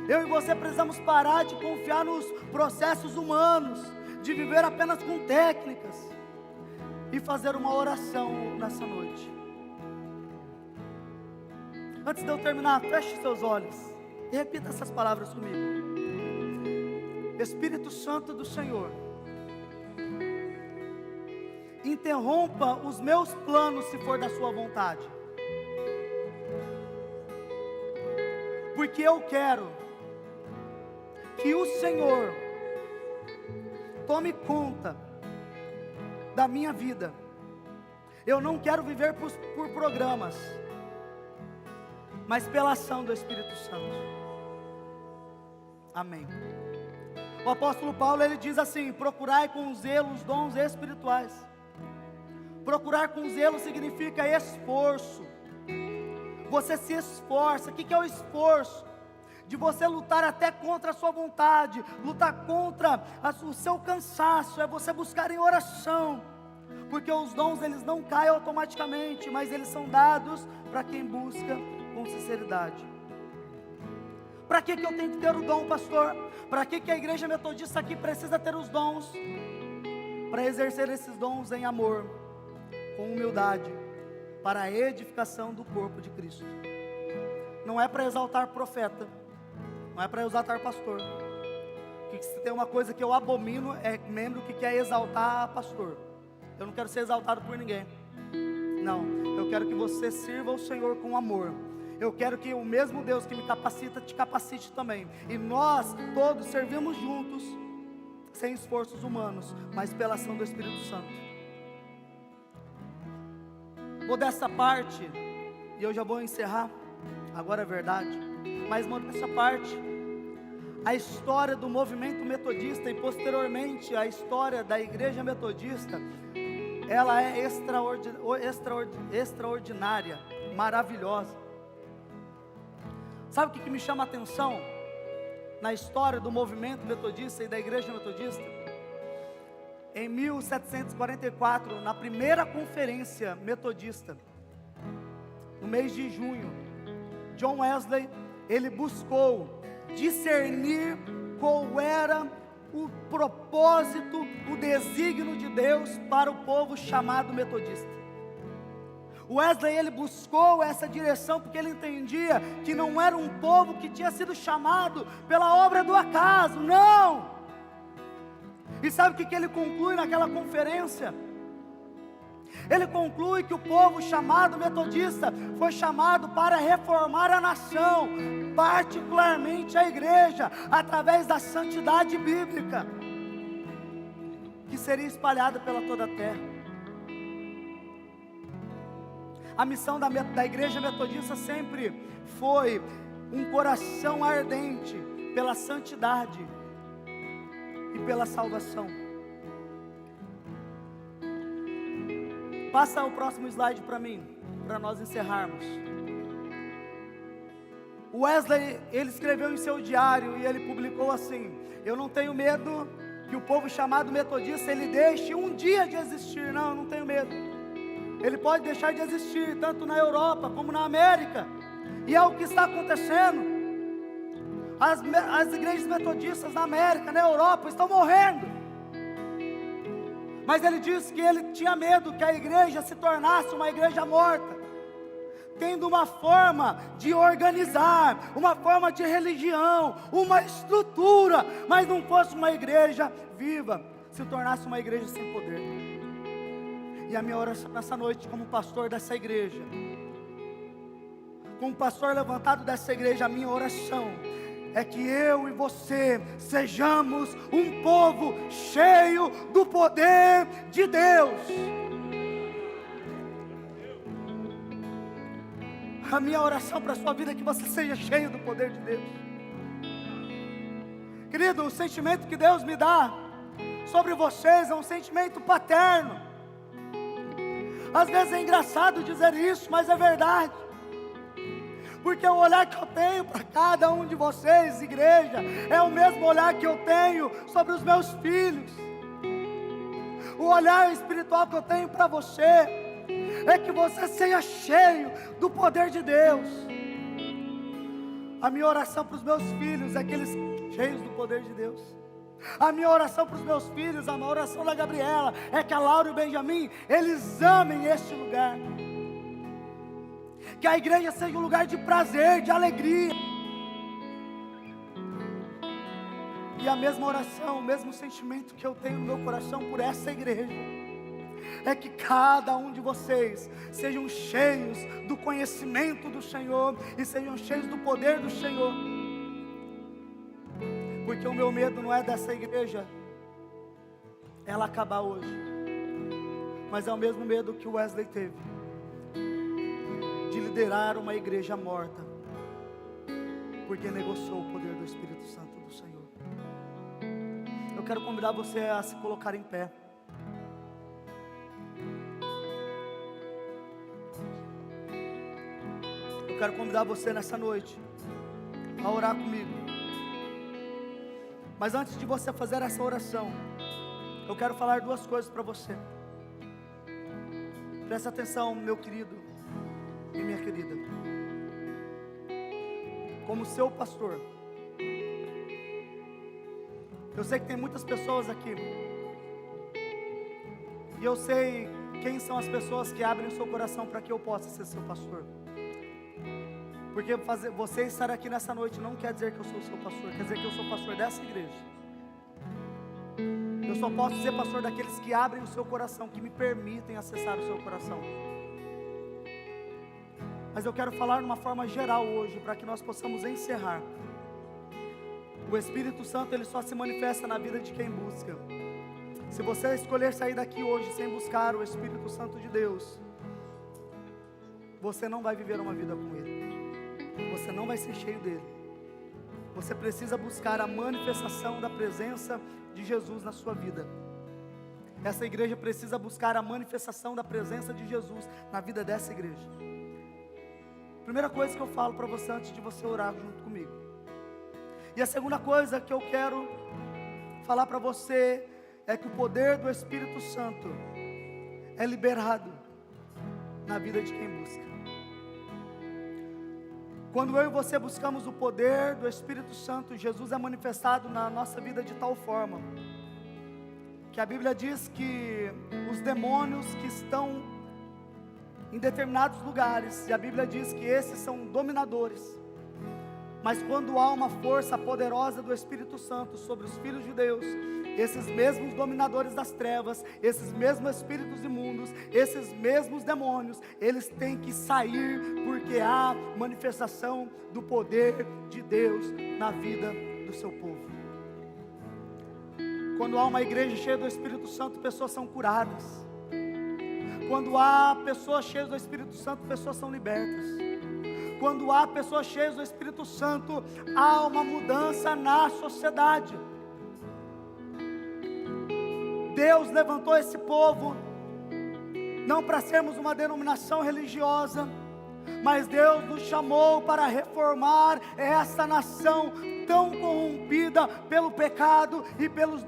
Eu e você precisamos parar de confiar nos processos humanos, de viver apenas com técnicas, e fazer uma oração nessa noite. Antes de eu terminar, feche seus olhos e repita essas palavras comigo. Espírito Santo do Senhor, interrompa os meus planos se for da sua vontade, porque eu quero que o Senhor tome conta da minha vida. Eu não quero viver por programas, mas pela ação do Espírito Santo. Amém. O apóstolo Paulo ele diz assim: procurai com zelo os dons espirituais. Procurar com zelo significa esforço. Você se esforça. O que é o esforço? De você lutar até contra a sua vontade, lutar contra o seu cansaço. É você buscar em oração, porque os dons eles não caem automaticamente, mas eles são dados para quem busca com sinceridade. Para que eu tenho que ter o dom, pastor? Para que a igreja metodista aqui precisa ter os dons? Para exercer esses dons em amor, com humildade, para a edificação do corpo de Cristo. Não é para exaltar profeta, não é para exaltar pastor. Se tem uma coisa que eu abomino é membro que quer exaltar pastor. Eu não quero ser exaltado por ninguém. Não, eu quero que você sirva o Senhor com amor. Eu quero que o mesmo Deus que me capacita, te capacite também. E nós todos servimos juntos, sem esforços humanos, mas pela ação do Espírito Santo. Modesta parte, e eu já vou encerrar, agora é verdade, mas modesta parte, a história do movimento metodista e posteriormente a história da igreja metodista, ela é extraordinária, maravilhosa. Sabe o que me chama a atenção na história do movimento metodista e da igreja metodista? Em 1744, na primeira conferência metodista, no mês de junho, John Wesley, ele buscou discernir qual era o propósito, o desígnio de Deus para o povo chamado metodista. Wesley, ele buscou essa direção porque ele entendia que não era um povo que tinha sido chamado pela obra do acaso, não. E sabe o que ele conclui naquela conferência? Ele conclui que o povo chamado metodista foi chamado para reformar a nação, particularmente a igreja, através da santidade bíblica, que seria espalhada pela toda a terra. A missão da igreja metodista sempre foi um coração ardente pela santidade e pela salvação. Passa o próximo slide para mim, para nós encerrarmos. Wesley, ele escreveu em seu diário e ele publicou assim: eu não tenho medo que o povo chamado metodista ele deixe um dia de existir. Não, eu não tenho medo. Ele pode deixar de existir tanto na Europa como na América, e é o que está acontecendo. As igrejas metodistas na América, na Europa estão morrendo. Mas ele disse que ele tinha medo que a igreja se tornasse uma igreja morta, tendo uma forma de organizar, uma forma de religião, uma estrutura, mas não fosse uma igreja viva, se tornasse uma igreja sem poder. E a minha oração nessa noite, como pastor dessa igreja, como pastor levantado dessa igreja, a minha oração é que eu e você sejamos um povo cheio do poder de Deus. A minha oração para a sua vida é que você seja cheio do poder de Deus. Querido, o sentimento que Deus me dá sobre vocês é um sentimento paterno. Às vezes é engraçado dizer isso, mas é verdade. Porque o olhar que eu tenho para cada um de vocês, igreja, é o mesmo olhar que eu tenho sobre os meus filhos. O olhar espiritual que eu tenho para você é que você seja cheio do poder de Deus. A minha oração para os meus filhos é que eles sejam cheios do poder de Deus. A minha oração para os meus filhos, a minha oração da Gabriela, é que a Laura e o Benjamin, eles amem este lugar. Que a igreja seja um lugar de prazer, de alegria. E a mesma oração, o mesmo sentimento que eu tenho no meu coração por essa igreja, é que cada um de vocês sejam cheios do conhecimento do Senhor e sejam cheios do poder do Senhor. Porque o meu medo não é dessa igreja ela acabar hoje, mas é o mesmo medo que o Wesley teve de liderar uma igreja morta, porque negociou o poder do Espírito Santo do Senhor. Eu quero convidar você a se colocar em pé. Eu quero convidar você nessa noite a orar comigo. Mas antes de você fazer essa oração, eu quero falar duas coisas para você. Presta atenção, meu querido e minha querida. Como seu pastor, eu sei que tem muitas pessoas aqui, e eu sei quem são as pessoas que abrem o seu coração para que eu possa ser seu pastor. Porque você estar aqui nessa noite não quer dizer que eu sou o seu pastor, quer dizer que eu sou pastor dessa igreja. Eu só posso ser pastor daqueles que abrem o seu coração, que me permitem acessar o seu coração. Mas eu quero falar de uma forma geral hoje, para que nós possamos encerrar. O Espírito Santo, ele só se manifesta na vida de quem busca. Se você escolher sair daqui hoje sem buscar o Espírito Santo de Deus, você não vai viver uma vida com Ele. Você não vai ser cheio dele. Você precisa buscar a manifestação da presença de Jesus na sua vida. Essa igreja precisa buscar a manifestação da presença de Jesus na vida dessa igreja. Primeira coisa que eu falo para você antes de você orar junto comigo. E a segunda coisa que eu quero falar para você é que o poder do Espírito Santo é liberado na vida de quem busca. Quando eu e você buscamos o poder do Espírito Santo, Jesus é manifestado na nossa vida de tal forma, que a Bíblia diz que os demônios que estão em determinados lugares, e a Bíblia diz que esses são dominadores, mas quando há uma força poderosa do Espírito Santo sobre os filhos de Deus, esses mesmos dominadores das trevas, esses mesmos espíritos imundos, esses mesmos demônios, eles têm que sair, porque há manifestação do poder de Deus na vida do seu povo. Quando há uma igreja cheia do Espírito Santo, pessoas são curadas. Quando há pessoas cheias do Espírito Santo, pessoas são libertas. Quando há pessoas cheias do Espírito Santo, há uma mudança na sociedade. Deus levantou esse povo, não para sermos uma denominação religiosa, mas Deus nos chamou para reformar essa nação tão corrompida pelo pecado e pelos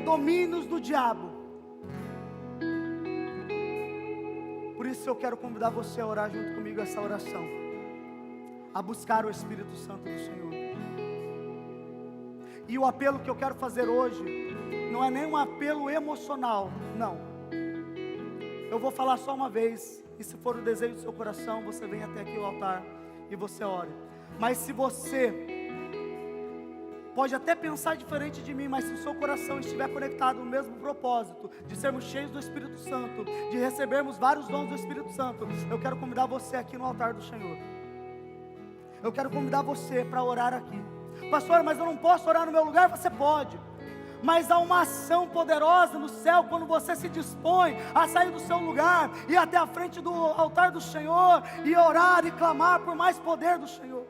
domínios do diabo. Por isso eu quero convidar você a orar junto comigo essa oração, a buscar o Espírito Santo do Senhor. E o apelo que eu quero fazer hoje não é nem um apelo emocional, não. Eu vou falar só uma vez, e se for o desejo do seu coração, você vem até aqui ao altar e você ore. Mas se você pode até pensar diferente de mim, mas se o seu coração estiver conectado no mesmo propósito, de sermos cheios do Espírito Santo, de recebermos vários dons do Espírito Santo, eu quero convidar você aqui no altar do Senhor. Eu quero convidar você para orar aqui. Pastor, mas eu não posso orar no meu lugar. Você pode, mas há uma ação poderosa no céu quando você se dispõe a sair do seu lugar e ir até a frente do altar do Senhor e orar e clamar por mais poder do Senhor.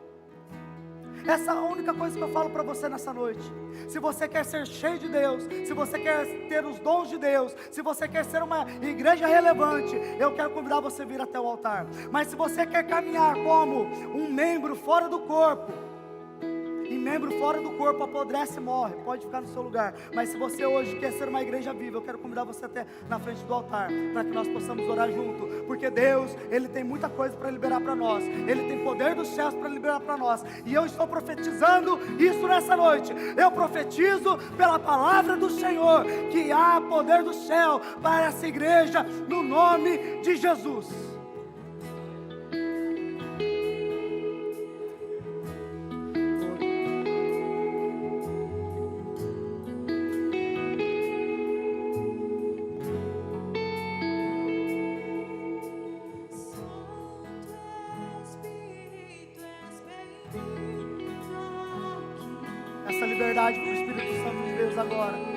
Essa é a única coisa que eu falo para você nessa noite. Se você quer ser cheio de Deus, se você quer ter os dons de Deus, se você quer ser uma igreja relevante, eu quero convidar você a vir até o altar. Mas se você quer caminhar como um membro fora do corpo, e membro fora do corpo apodrece e morre, pode ficar no seu lugar. Mas se você hoje quer ser uma igreja viva, eu quero convidar você até na frente do altar, para que nós possamos orar junto, porque Deus, Ele tem muita coisa para liberar para nós, Ele tem poder dos céus para liberar para nós, e eu estou profetizando isso nessa noite. Eu profetizo pela palavra do Senhor, que há poder do céu para essa igreja, no nome de Jesus. Essa liberdade para o Espírito Santo de Deus agora.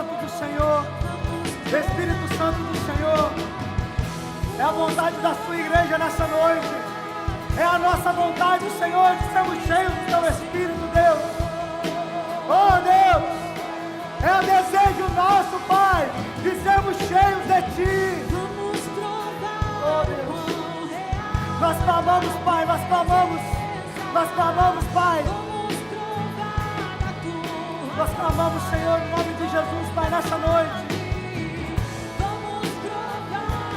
Santo do Senhor. Espírito Santo do Senhor. É a vontade da sua igreja nessa noite. É a nossa vontade, Senhor, de sermos cheios do teu Espírito, Deus. Oh, Deus, é o desejo nosso, Pai, de sermos cheios de Ti. Oh, Deus, nós clamamos, Pai, nós clamamos, Pai. Nós clamamos, Senhor, em nome de Jesus, Pai, nessa noite.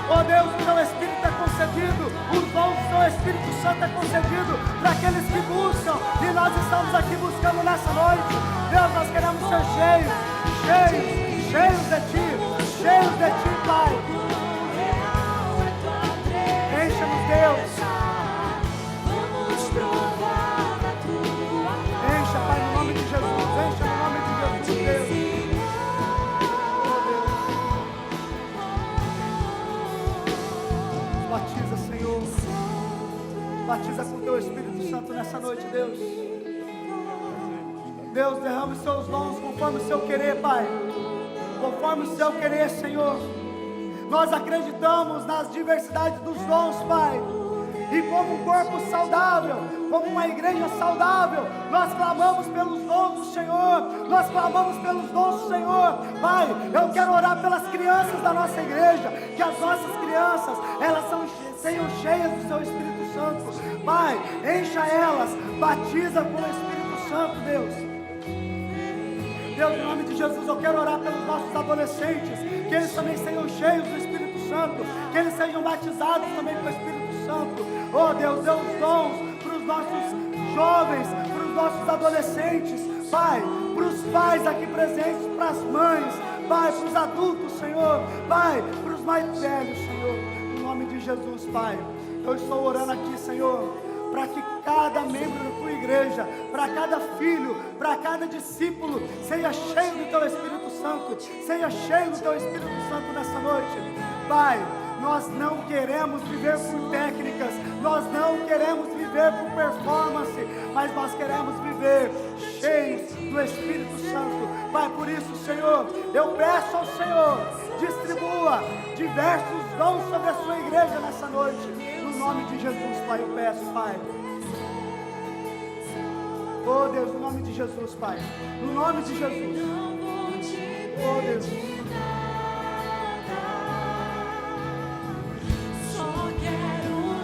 Oh Deus, o teu Espírito é concedido, os dons do teu Espírito Santo é concedido para aqueles que buscam, e nós estamos aqui buscando nessa noite. Deus, nós queremos ser cheios de Ti, Pai. Encha-nos, Deus. Encha, Pai, no nome de Jesus, encha no nome de Jesus, Deus. Batiza, Senhor. Batiza com teu Espírito Santo nessa noite, Deus. Deus, derrama os seus dons conforme o seu querer, Pai. Conforme o seu querer, Senhor. Nós acreditamos nas diversidades dos dons, Pai. E como um corpo saudável, como uma igreja saudável, nós clamamos pelos dons do Senhor. Nós clamamos pelos dons do Senhor. Pai, eu quero orar pelas crianças da nossa igreja, que as nossas crianças, elas sejam cheias do seu Espírito Santo. Pai, encha elas, batiza com o Espírito Santo, Deus. Deus, em nome de Jesus, eu quero orar pelos nossos adolescentes, que eles também sejam cheios do Espírito Santo, que eles sejam batizados também com o Espírito Santo. Oh Deus, dê os dons para os nossos jovens, para os nossos adolescentes, Pai, para os pais aqui presentes, para as mães, Pai, para os adultos, Senhor, Pai, para os mais velhos, Senhor, em nome de Jesus, Pai. Eu estou orando aqui, Senhor, para que cada membro da tua igreja, para cada filho, para cada discípulo, seja cheio do teu Espírito Santo, seja cheio do teu Espírito Santo nessa noite, Pai. Nós não queremos viver por técnicas, nós não queremos viver por performance, mas nós queremos viver cheios do Espírito Santo. Pai, por isso, Senhor, eu peço ao Senhor, distribua diversos dons sobre a sua igreja nessa noite. No nome de Jesus, Pai, eu peço, Pai. Oh Deus, no nome de Jesus, Pai. No nome de Jesus. Oh Deus. Eu não quero mais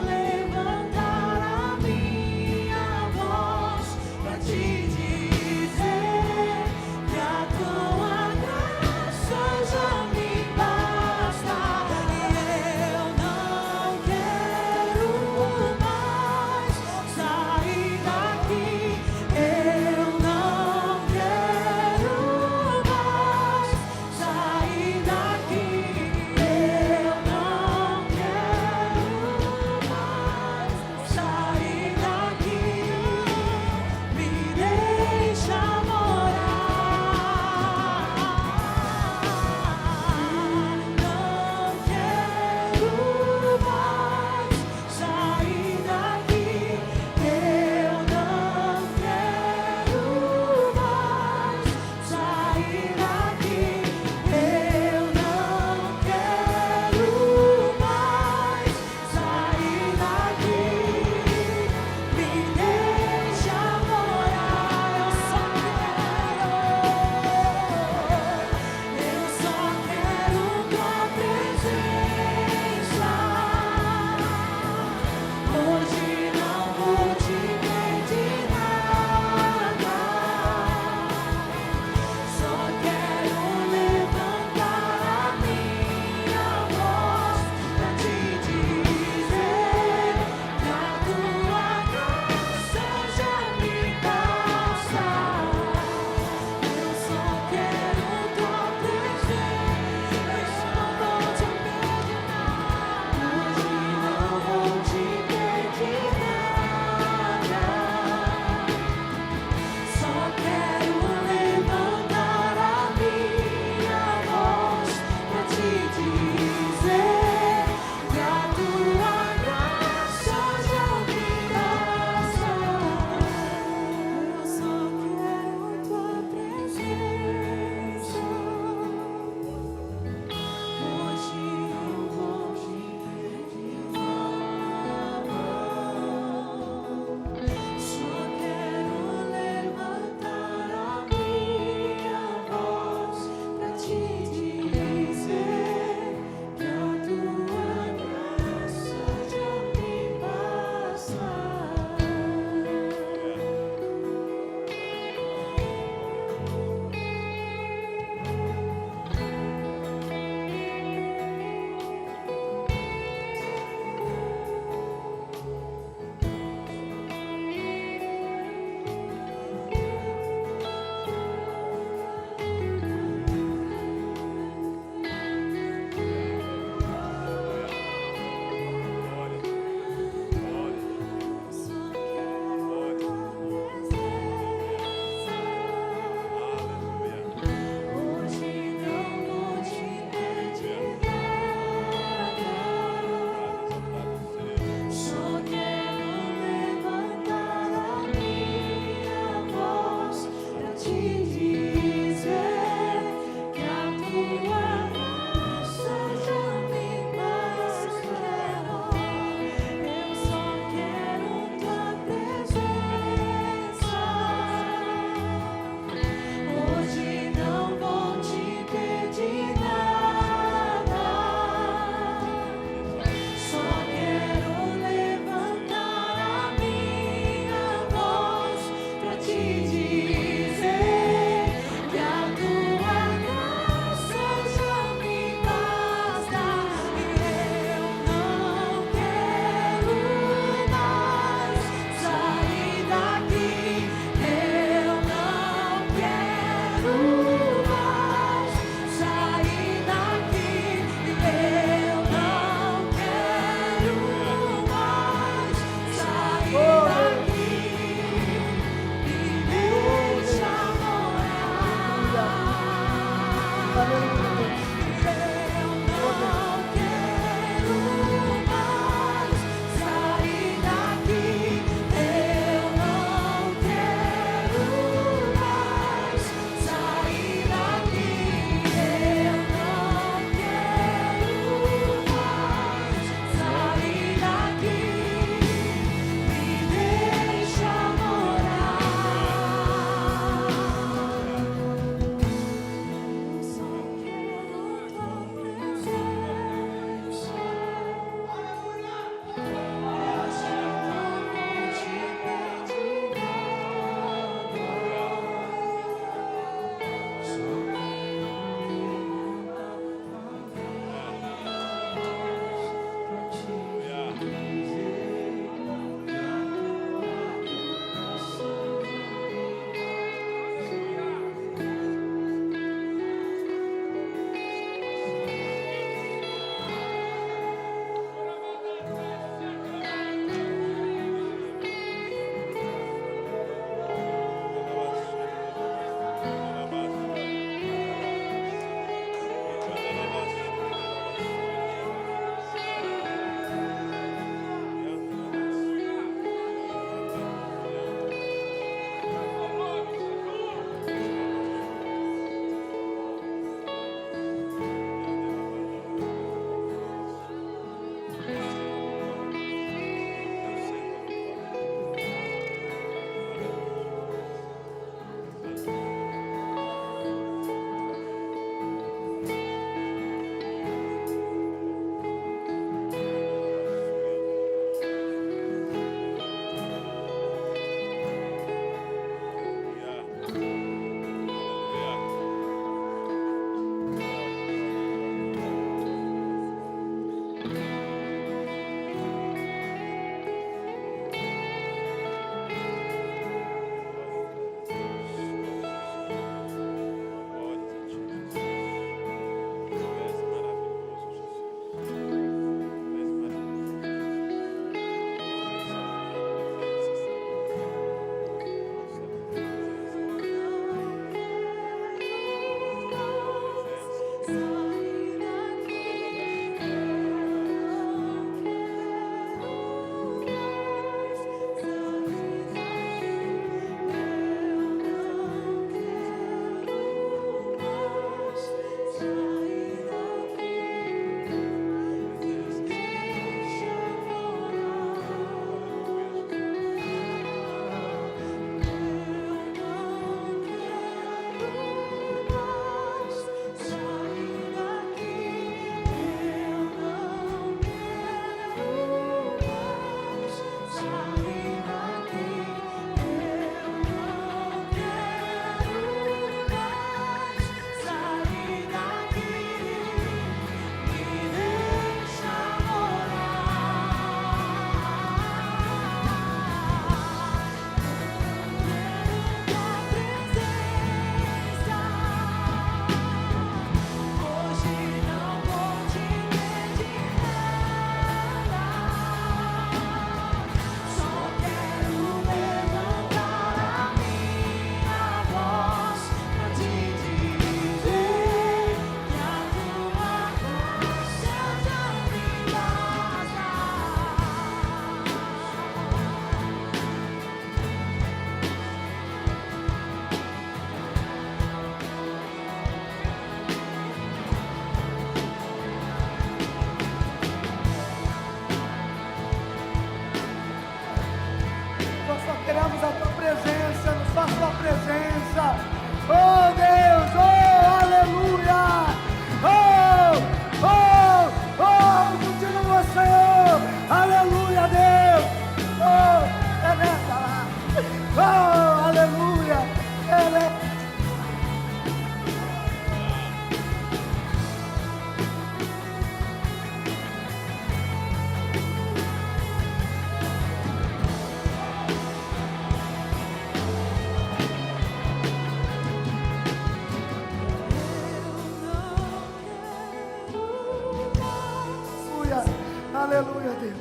Aleluia, Deus.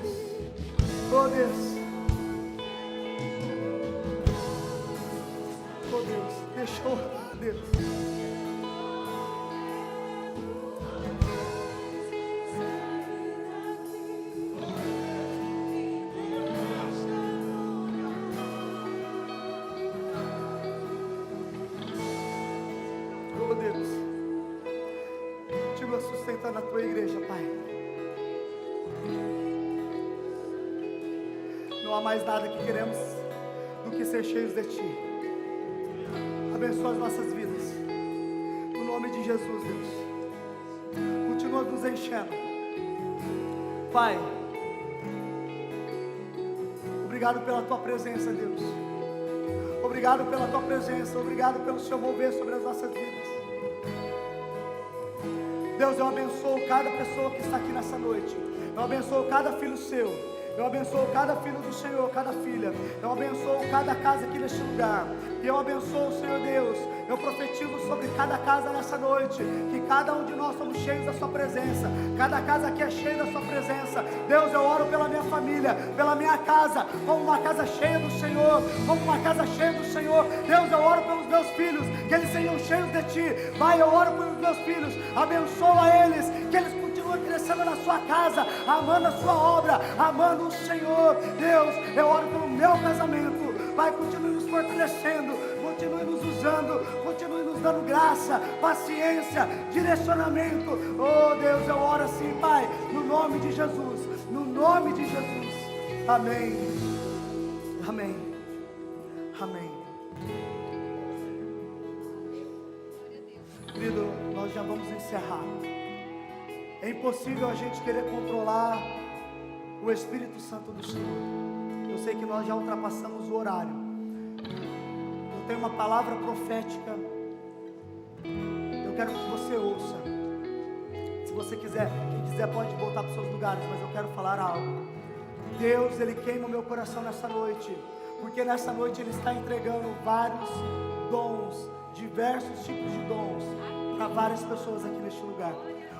Oh Deus. Oh Deus, deixa eu orar, Deus. Oh Deus, continua sustentando a tua igreja, Pai. Não há mais nada que queremos do que ser cheios de Ti. Abençoa as nossas vidas, no nome de Jesus, Deus. Continua nos enchendo, Pai. Obrigado pela Tua presença, Deus. Obrigado pela Tua presença. Obrigado pelo Seu mover sobre as nossas vidas. Deus, eu abençoo cada pessoa que está aqui nessa noite. Eu abençoo cada filho Seu. Eu abençoo cada filho do Senhor, cada filha. Eu abençoo cada casa aqui neste lugar. E eu abençoo, Senhor Deus. Eu profetizo sobre cada casa nessa noite, que cada um de nós somos cheios da Sua presença. Cada casa aqui é cheia da Sua presença. Deus, eu oro pela minha família, pela minha casa, como uma casa cheia do Senhor, como uma casa cheia do Senhor. Deus, eu oro pelos meus filhos, que eles sejam cheios de Ti. Pai, eu oro pelos meus filhos, abençoa eles, que eles continuem crescendo na Sua casa, amando a Sua obra, amando o Senhor. Deus, eu oro pelo meu casamento. Pai, continue nos fortalecendo, continue nos usando, continue nos dando graça, paciência, direcionamento. Oh Deus, eu oro assim, Pai, no nome de Jesus, no nome de Jesus. Amém, amém, amém. Querido, nós já vamos encerrar. É impossível a gente querer controlar o Espírito Santo do Senhor. Eu sei que nós já ultrapassamos o horário. Eu tenho uma palavra profética. Eu quero que você ouça. Se você quiser, quem quiser pode voltar para os seus lugares, mas eu quero falar algo. Deus, Ele queima o meu coração nessa noite, porque nessa noite Ele está entregando vários dons, diversos tipos de dons, para várias pessoas aqui neste lugar.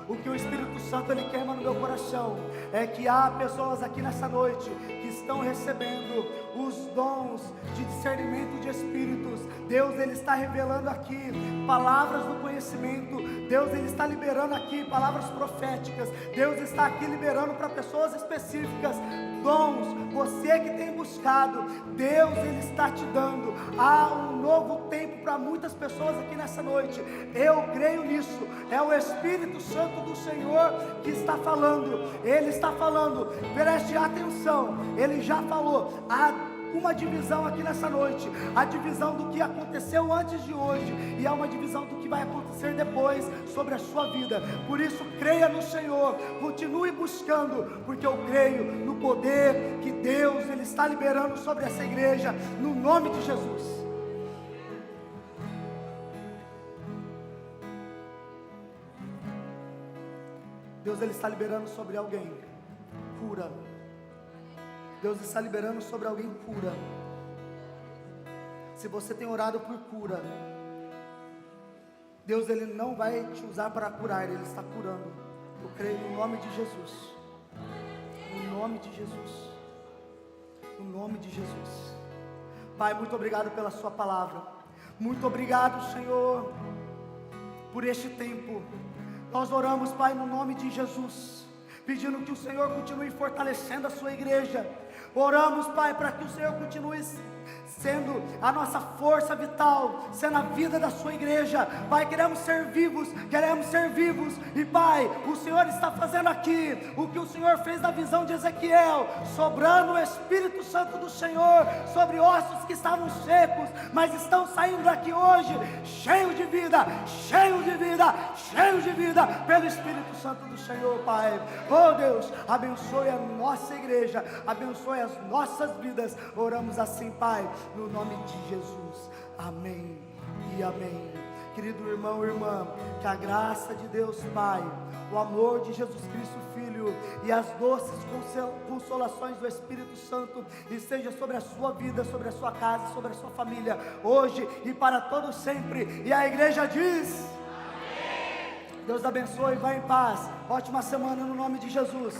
O que o Espírito Santo Ele queima no meu coração é que há pessoas aqui nessa noite que estão recebendo os dons de discernimento de espíritos. Deus, Ele está revelando aqui palavras do conhecimento. Deus, Ele está liberando aqui palavras proféticas. Deus está aqui liberando para pessoas específicas dons. Você que tem buscado, Deus, Ele está te dando. Há um novo tempo para muitas pessoas aqui nessa noite. Eu creio nisso. É o Espírito Santo do Senhor que está falando. Ele está falando, preste atenção. Ele já falou. Há uma divisão aqui nessa noite, a divisão do que aconteceu antes de hoje, e há uma divisão do que vai acontecer depois sobre a sua vida. Por isso, creia no Senhor, continue buscando, porque eu creio no poder que Deus Ele está liberando sobre essa igreja, no nome de Jesus. Deus Ele está liberando sobre alguém cura. Deus está liberando sobre alguém cura. Se você tem orado por cura, Deus Ele não vai te usar para curar, Ele está curando. Eu creio no nome de Jesus. No nome de Jesus. No nome de Jesus. Pai, muito obrigado pela sua palavra. Muito obrigado, Senhor, por este tempo. Nós oramos, Pai, no nome de Jesus, pedindo que o Senhor continue fortalecendo a sua igreja. Oramos, Pai, para que o Senhor continue sendo a nossa força vital, sendo a vida da sua igreja. Pai, queremos ser vivos, e Pai, o Senhor está fazendo aqui o que o Senhor fez na visão de Ezequiel, sobrando o Espírito Santo do Senhor sobre ossos que estavam secos, mas estão saindo daqui hoje cheios de vida, pelo Espírito Santo do Senhor, Pai. Oh Deus, abençoe a nossa igreja, abençoe as nossas vidas. Oramos assim, Pai, no nome de Jesus, amém e amém. Querido irmão, irmã, que a graça de Deus Pai, o amor de Jesus Cristo Filho e as doces consolações do Espírito Santo esteja sobre a sua vida, sobre a sua casa, sobre a sua família, hoje e para todos sempre. E a igreja diz: amém. Deus abençoe, vá em paz, ótima semana no nome de Jesus.